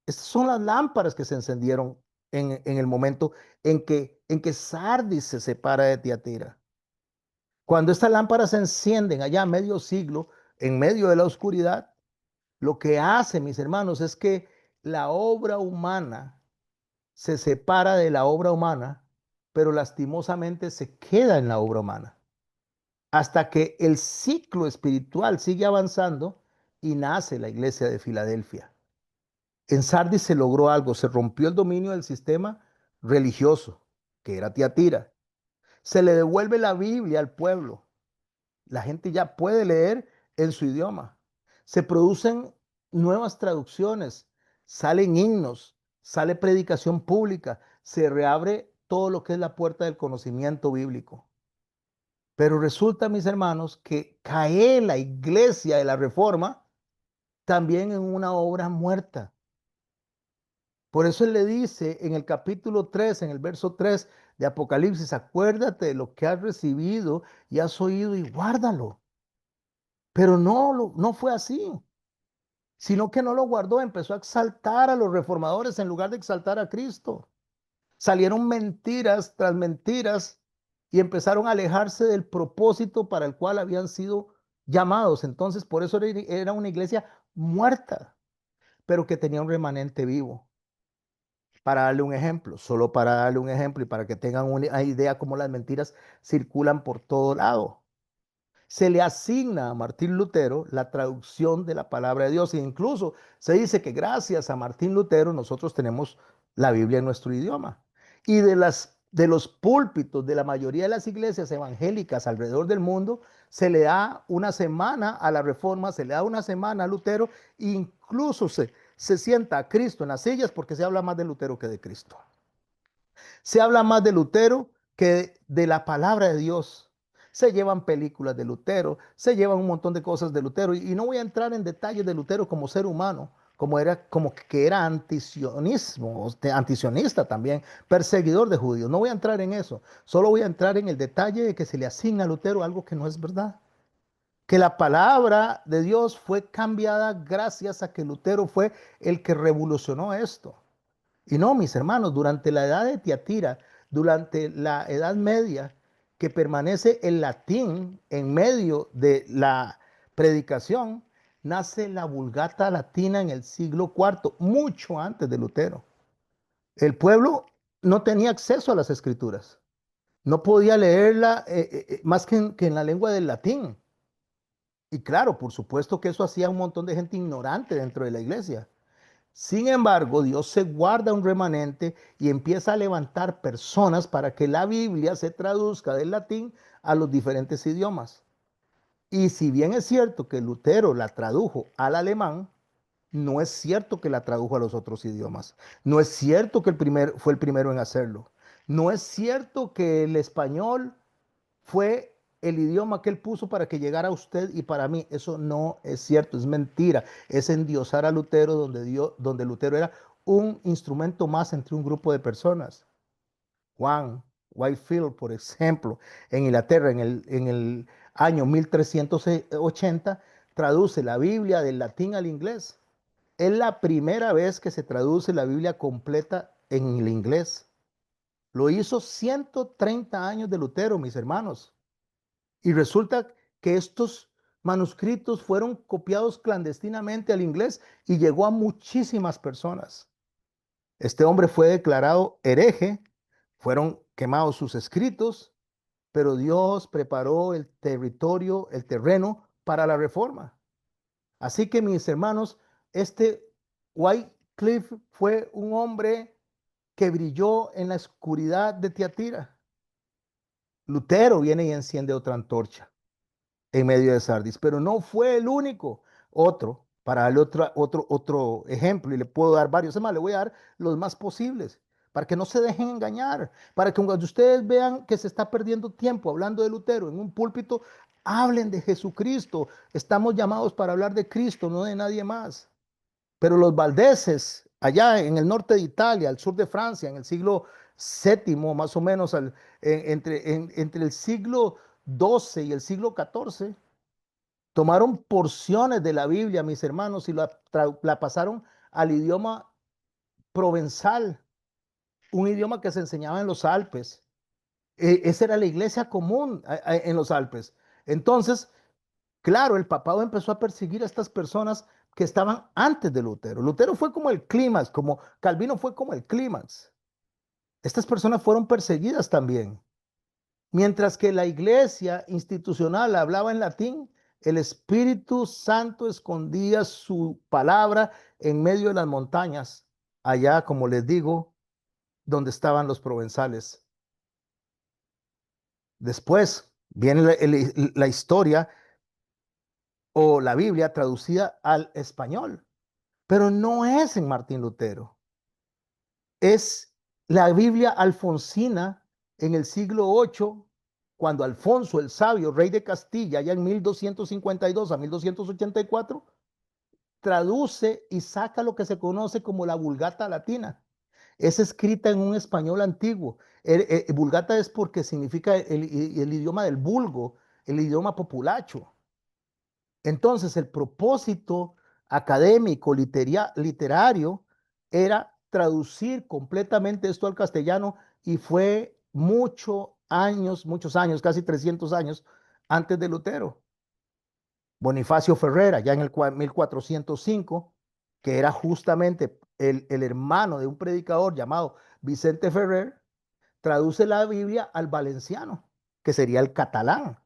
Estas son las lámparas que se encendieron en el momento en que Sardis se separa de Tiatira. Cuando estas lámparas se encienden allá medio siglo, en medio de la oscuridad, lo que hace, mis hermanos, es que la obra humana se separa de la obra humana, pero lastimosamente se queda en la obra humana, hasta que el ciclo espiritual sigue avanzando y nace la iglesia de Filadelfia. En Sardis se logró algo, se rompió el dominio del sistema religioso, que era Tiatira. Se le devuelve la Biblia al pueblo. La gente ya puede leer en su idioma. Se producen nuevas traducciones, salen himnos, sale predicación pública, se reabre todo lo que es la puerta del conocimiento bíblico. Pero resulta, mis hermanos, que cae la iglesia de la Reforma también en una obra muerta. Por eso él le dice en el capítulo 3, en el verso 3 de Apocalipsis, acuérdate de lo que has recibido y has oído y guárdalo. Pero no fue así, sino que no lo guardó, empezó a exaltar a los reformadores en lugar de exaltar a Cristo. Salieron mentiras tras mentiras y empezaron a alejarse del propósito para el cual habían sido llamados. Entonces, por eso era una iglesia muerta, pero que tenía un remanente vivo. Para darle un ejemplo, solo para darle un ejemplo y para que tengan una idea cómo las mentiras circulan por todo lado. Se le asigna a Martín Lutero la traducción de la palabra de Dios e incluso se dice que gracias a Martín Lutero nosotros tenemos la Biblia en nuestro idioma. Y de los púlpitos de la mayoría de las iglesias evangélicas alrededor del mundo se le da una semana a la Reforma, se le da una semana a Lutero, e incluso se sienta a Cristo en las sillas porque se habla más de Lutero que de Cristo. Se habla más de Lutero que de la palabra de Dios. Se llevan películas de Lutero, se llevan un montón de cosas de Lutero y no voy a entrar en detalles de Lutero como ser humano, como que era antisionista también, perseguidor de judíos. No voy a entrar en eso, solo voy a entrar en el detalle de que se le asigna a Lutero algo que no es verdad. Que la palabra de Dios fue cambiada gracias a que Lutero fue el que revolucionó esto. Y no, mis hermanos, durante la edad de Tiatira, durante la Edad Media, que permanece el latín en medio de la predicación, nace la Vulgata Latina en el siglo cuarto, mucho antes de Lutero. El pueblo no tenía acceso a las escrituras, no podía leerla más que en la lengua del latín. Y claro, por supuesto que eso hacía un montón de gente ignorante dentro de la iglesia. Sin embargo, Dios se guarda un remanente y empieza a levantar personas para que la Biblia se traduzca del latín a los diferentes idiomas. Y si bien es cierto que Lutero la tradujo al alemán, no es cierto que la tradujo a los otros idiomas. No es cierto que fue el primero en hacerlo. No es cierto que el español fue el idioma que él puso para que llegara a usted y para mí. Eso no es cierto, es mentira. Es endiosar a Lutero donde Lutero era un instrumento más entre un grupo de personas. Juan Whitefield, por ejemplo, en Inglaterra en el año 1380, traduce la Biblia del latín al inglés. Es la primera vez que se traduce la Biblia completa en el inglés. Lo hizo 130 años de Lutero, mis hermanos. Y resulta que estos manuscritos fueron copiados clandestinamente al inglés y llegó a muchísimas personas. Este hombre fue declarado hereje, fueron quemados sus escritos, pero Dios preparó el territorio, el terreno para la reforma. Así que mis hermanos, este Wycliffe fue un hombre que brilló en la oscuridad de Tiatira. Lutero viene y enciende otra antorcha en medio de Sardis, pero no fue el único. Otro, para darle otro ejemplo, y le puedo dar varios, además le voy a dar los más posibles, para que no se dejen engañar, para que cuando ustedes vean que se está perdiendo tiempo hablando de Lutero en un púlpito, hablen de Jesucristo. Estamos llamados para hablar de Cristo, no de nadie más. Pero los valdeses, allá en el norte de Italia, al sur de Francia, en el siglo séptimo, más o menos, entre el siglo XII y el siglo XIV, tomaron porciones de la Biblia, mis hermanos, y la pasaron al idioma provenzal, un idioma que se enseñaba en los Alpes. Esa era la iglesia común en los Alpes. Entonces, claro, el papado empezó a perseguir a estas personas que estaban antes de Lutero. Lutero fue como el clímax, como Calvino fue como el clímax. Estas personas fueron perseguidas también. Mientras que la iglesia institucional hablaba en latín, el Espíritu Santo escondía su palabra en medio de las montañas, allá, como les digo, donde estaban los provenzales. Después viene la historia o la Biblia traducida al español, pero no es en Martín Lutero. es la Biblia alfonsina en el siglo VIII, cuando Alfonso el Sabio, rey de Castilla, ya en 1252 a 1284, traduce y saca lo que se conoce como la Vulgata Latina. Es escrita en un español antiguo. Vulgata es porque significa el idioma del vulgo, el idioma populacho. Entonces, el propósito académico, literario, era traducir completamente esto al castellano y fue muchos años, casi 300 años antes de Lutero. Bonifacio Ferrera, ya en el 1405, que era justamente el hermano de un predicador llamado Vicente Ferrer, traduce la Biblia al valenciano, que sería el catalán,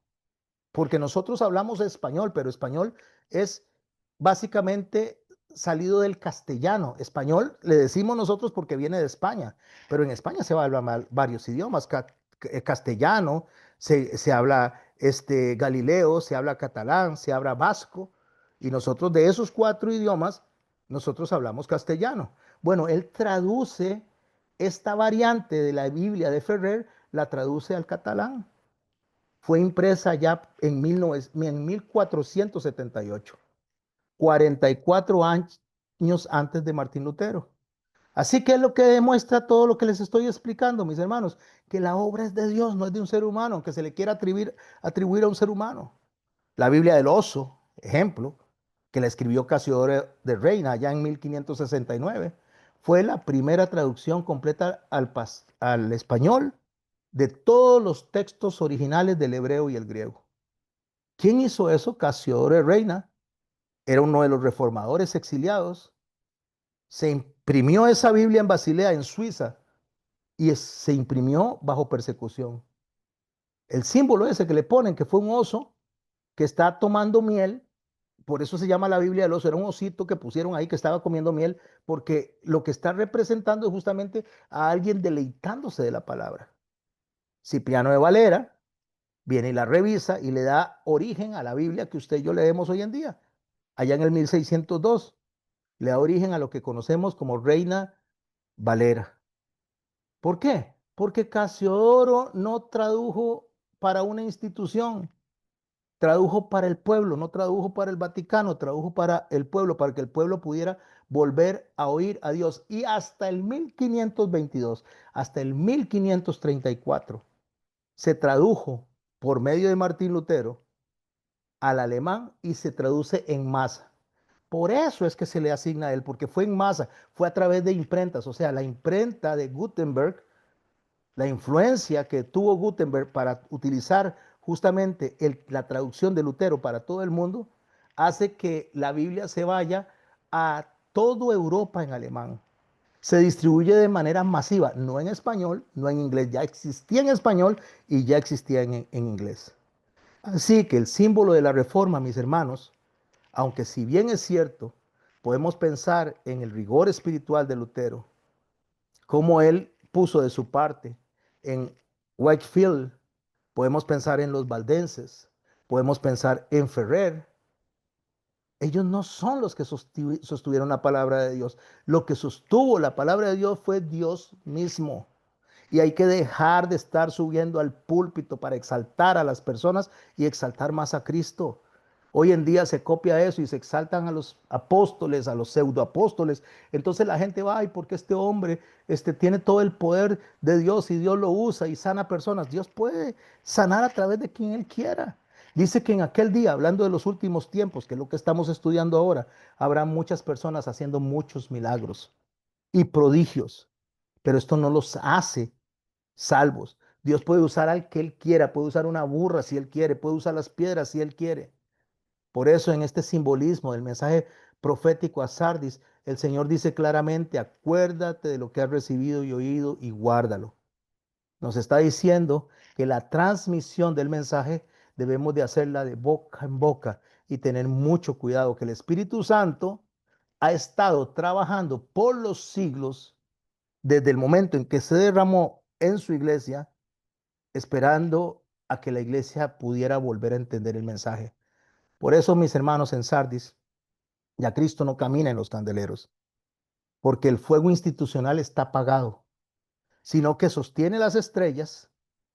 porque nosotros hablamos español, pero español es básicamente salido del castellano. Español le decimos nosotros porque viene de España, pero en España se hablan varios idiomas, castellano, se habla galileo, se habla catalán, se habla vasco, y nosotros de esos cuatro idiomas, nosotros hablamos castellano. Bueno, él traduce esta variante de la Biblia de Ferrer, la traduce al catalán. Fue impresa ya en 1478, 44 años antes de Martín Lutero. Así que es lo que demuestra todo lo que les estoy explicando, mis hermanos, que la obra es de Dios, no es de un ser humano, que se le quiera atribuir a un ser humano. La Biblia del Oso, ejemplo, que la escribió Casiodoro de Reina ya en 1569, fue la primera traducción completa al español de todos los textos originales del hebreo y el griego. ¿Quién hizo eso? Casiodoro de Reina. Era uno de los reformadores exiliados. Se imprimió esa Biblia en Basilea, en Suiza, y se imprimió bajo persecución. El símbolo ese que le ponen, que fue un oso que está tomando miel, por eso se llama la Biblia del oso, era un osito que pusieron ahí que estaba comiendo miel, porque lo que está representando es justamente a alguien deleitándose de la palabra. Cipriano de Valera viene y la revisa y le da origen a la Biblia que usted y yo leemos hoy en día, allá en el 1602. Le da origen a lo que conocemos como Reina Valera. ¿Por qué? Porque Casiodoro no tradujo para una institución, tradujo para el pueblo, no tradujo para el Vaticano, tradujo para el pueblo, para que el pueblo pudiera volver a oír a Dios. Y hasta el 1522, hasta el 1534, se tradujo por medio de Martín Lutero al alemán y se traduce en masa. Por eso es que se le asigna a él, porque fue en masa, fue a través de imprentas, o sea, la imprenta de Gutenberg, la influencia que tuvo Gutenberg para utilizar justamente la traducción de Lutero para todo el mundo, hace que la Biblia se vaya a toda Europa en alemán. Se distribuye de manera masiva, no en español, no en inglés, ya existía en español y ya existía en inglés. Así que el símbolo de la reforma, mis hermanos, aunque si bien es cierto, podemos pensar en el rigor espiritual de Lutero, cómo él puso de su parte en Wakefield, podemos pensar en los valdenses, podemos pensar en Ferrer. Ellos no son los que sostuvieron la palabra de Dios. Lo que sostuvo la palabra de Dios fue Dios mismo. Y hay que dejar de estar subiendo al púlpito para exaltar a las personas y exaltar más a Cristo. Hoy en día se copia eso y se exaltan a los apóstoles, a los pseudoapóstoles. Entonces la gente va, ay, porque este hombre tiene todo el poder de Dios y Dios lo usa y sana personas. Dios puede sanar a través de quien Él quiera. Dice que en aquel día, hablando de los últimos tiempos, que es lo que estamos estudiando ahora, habrá muchas personas haciendo muchos milagros y prodigios, pero esto no los hace salvos. Dios puede usar al que Él quiera, puede usar una burra si Él quiere, puede usar las piedras si Él quiere. Por eso en este simbolismo del mensaje profético a Sardis, el Señor dice claramente, acuérdate de lo que has recibido y oído y guárdalo. Nos está diciendo que la transmisión del mensaje debemos de hacerla de boca en boca y tener mucho cuidado, que el Espíritu Santo ha estado trabajando por los siglos desde el momento en que se derramó en su iglesia, esperando a que la iglesia pudiera volver a entender el mensaje. Por eso, mis hermanos en Sardis, ya Cristo no camina en los candeleros. porque el fuego institucional está apagado, sino que sostiene las estrellas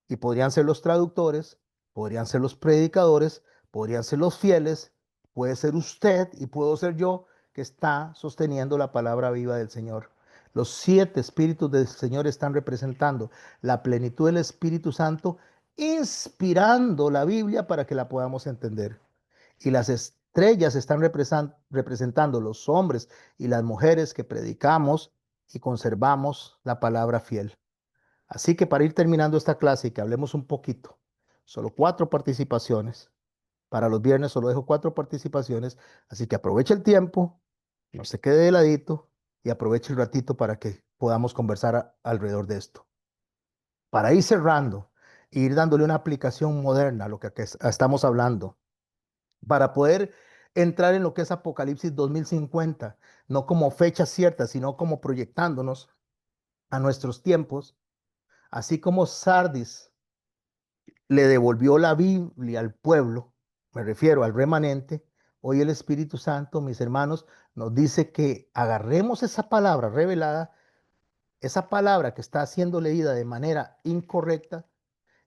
y podrían ser los traductores, podrían ser los predicadores, podrían ser los fieles, puede ser usted y puedo ser yo que está sosteniendo la palabra viva del Señor. Los 7 espíritus del Señor están representando la plenitud del Espíritu Santo, inspirando la Biblia para que la podamos entender. Y las estrellas están representando los hombres y las mujeres que predicamos y conservamos la palabra fiel. Así que para ir terminando esta clase y que hablemos un poquito, solo 4 participaciones. Para los viernes solo dejo 4 participaciones, así que aproveche el tiempo, no se quede de ladito y aproveche el ratito para que podamos conversar alrededor de esto. Para ir cerrando e ir dándole una aplicación moderna a lo que estamos hablando, para poder entrar en lo que es Apocalipsis 2050, no como fecha cierta, sino como proyectándonos a nuestros tiempos, así como Sardis le devolvió la Biblia al pueblo, me refiero al remanente, hoy el Espíritu Santo, mis hermanos, nos dice que agarremos esa palabra revelada, esa palabra que está siendo leída de manera incorrecta,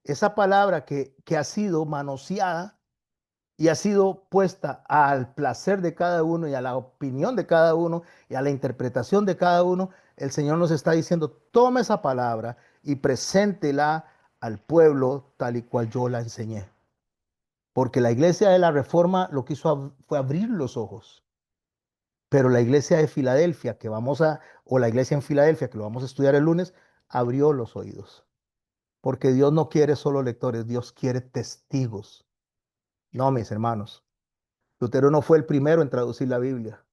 esa palabra que ha sido manoseada y ha sido puesta al placer de cada uno y a la opinión de cada uno y a la interpretación de cada uno, el Señor nos está diciendo, tome esa palabra y preséntela al pueblo tal y cual yo la enseñé. Porque la iglesia de la Reforma lo que hizo fue abrir los ojos. Pero la iglesia de Filadelfia, o la iglesia en Filadelfia, que lo vamos a estudiar el lunes, abrió los oídos. Porque Dios no quiere solo lectores, Dios quiere testigos. No, mis hermanos. Lutero no fue el primero en traducir la Biblia,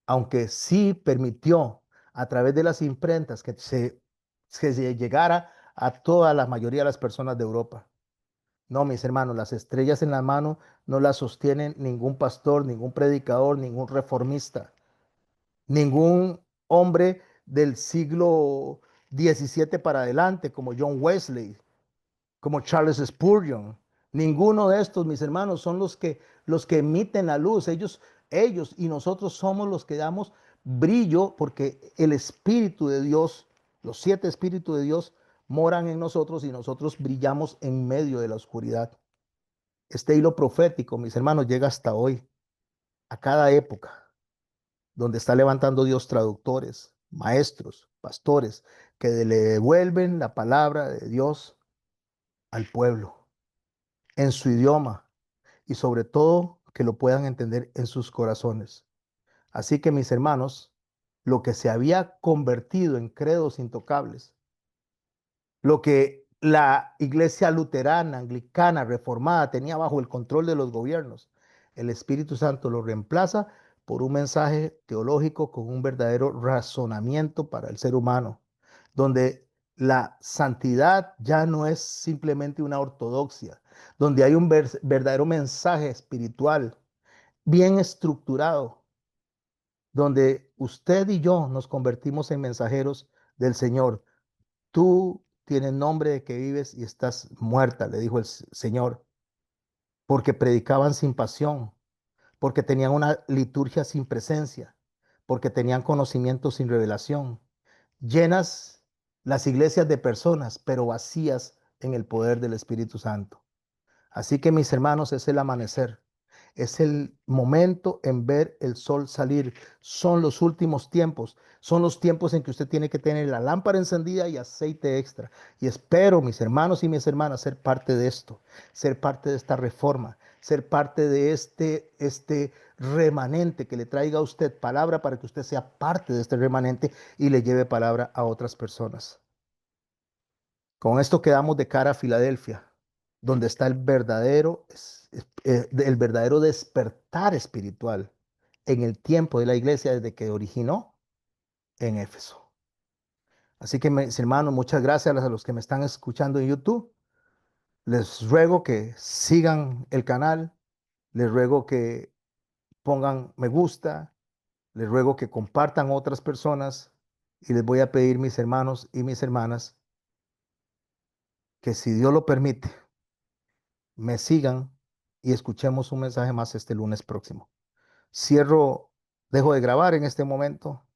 aunque sí permitió a través de las imprentas que se llegara a toda la mayoría de las personas de Europa. No, mis hermanos, las estrellas en la mano no las sostienen ningún pastor, ningún predicador, ningún reformista, ningún hombre del siglo XVII para adelante, como John Wesley, como Charles Spurgeon. Ninguno de estos, mis hermanos, son los que emiten la luz. Ellos y nosotros somos los que damos brillo porque el Espíritu de Dios, los 7 espíritus de Dios, moran en nosotros y nosotros brillamos en medio de la oscuridad. Este hilo profético, mis hermanos, llega hasta hoy, a cada época, donde está levantando Dios traductores, maestros, pastores, que le devuelven la palabra de Dios al pueblo, en su idioma, y sobre todo que lo puedan entender en sus corazones. Así que, mis hermanos, lo que se había convertido en credos intocables, lo que la iglesia luterana, anglicana, reformada tenía bajo el control de los gobiernos, el Espíritu Santo lo reemplaza por un mensaje teológico con un verdadero razonamiento para el ser humano, donde la santidad ya no es simplemente una ortodoxia, donde hay un verdadero mensaje espiritual bien estructurado, donde usted y yo nos convertimos en mensajeros del Señor. Tú tienes nombre de que vives y estás muerta, le dijo el Señor, porque predicaban sin pasión, porque tenían una liturgia sin presencia, porque tenían conocimiento sin revelación. Llenas las iglesias de personas, pero vacías en el poder del Espíritu Santo. Así que, mis hermanos, es el amanecer. Es el momento en ver el sol salir. Son los últimos tiempos. Son los tiempos en que usted tiene que tener la lámpara encendida y aceite extra. Y espero, mis hermanos y mis hermanas, ser parte de esto, ser parte de esta reforma, ser parte de este remanente que le traiga a usted palabra para que usted sea parte de este remanente y le lleve palabra a otras personas. Con esto quedamos de cara a Filadelfia, donde está el verdadero despertar espiritual en el tiempo de la iglesia desde que originó en Éfeso. Así que, mis hermanos, muchas gracias a los que me están escuchando en YouTube. Les ruego que sigan el canal, les ruego que pongan me gusta, les ruego que compartan a otras personas y les voy a pedir, mis hermanos y mis hermanas, que si Dios lo permite, me sigan y escuchemos un mensaje más este lunes próximo. Dejo de grabar en este momento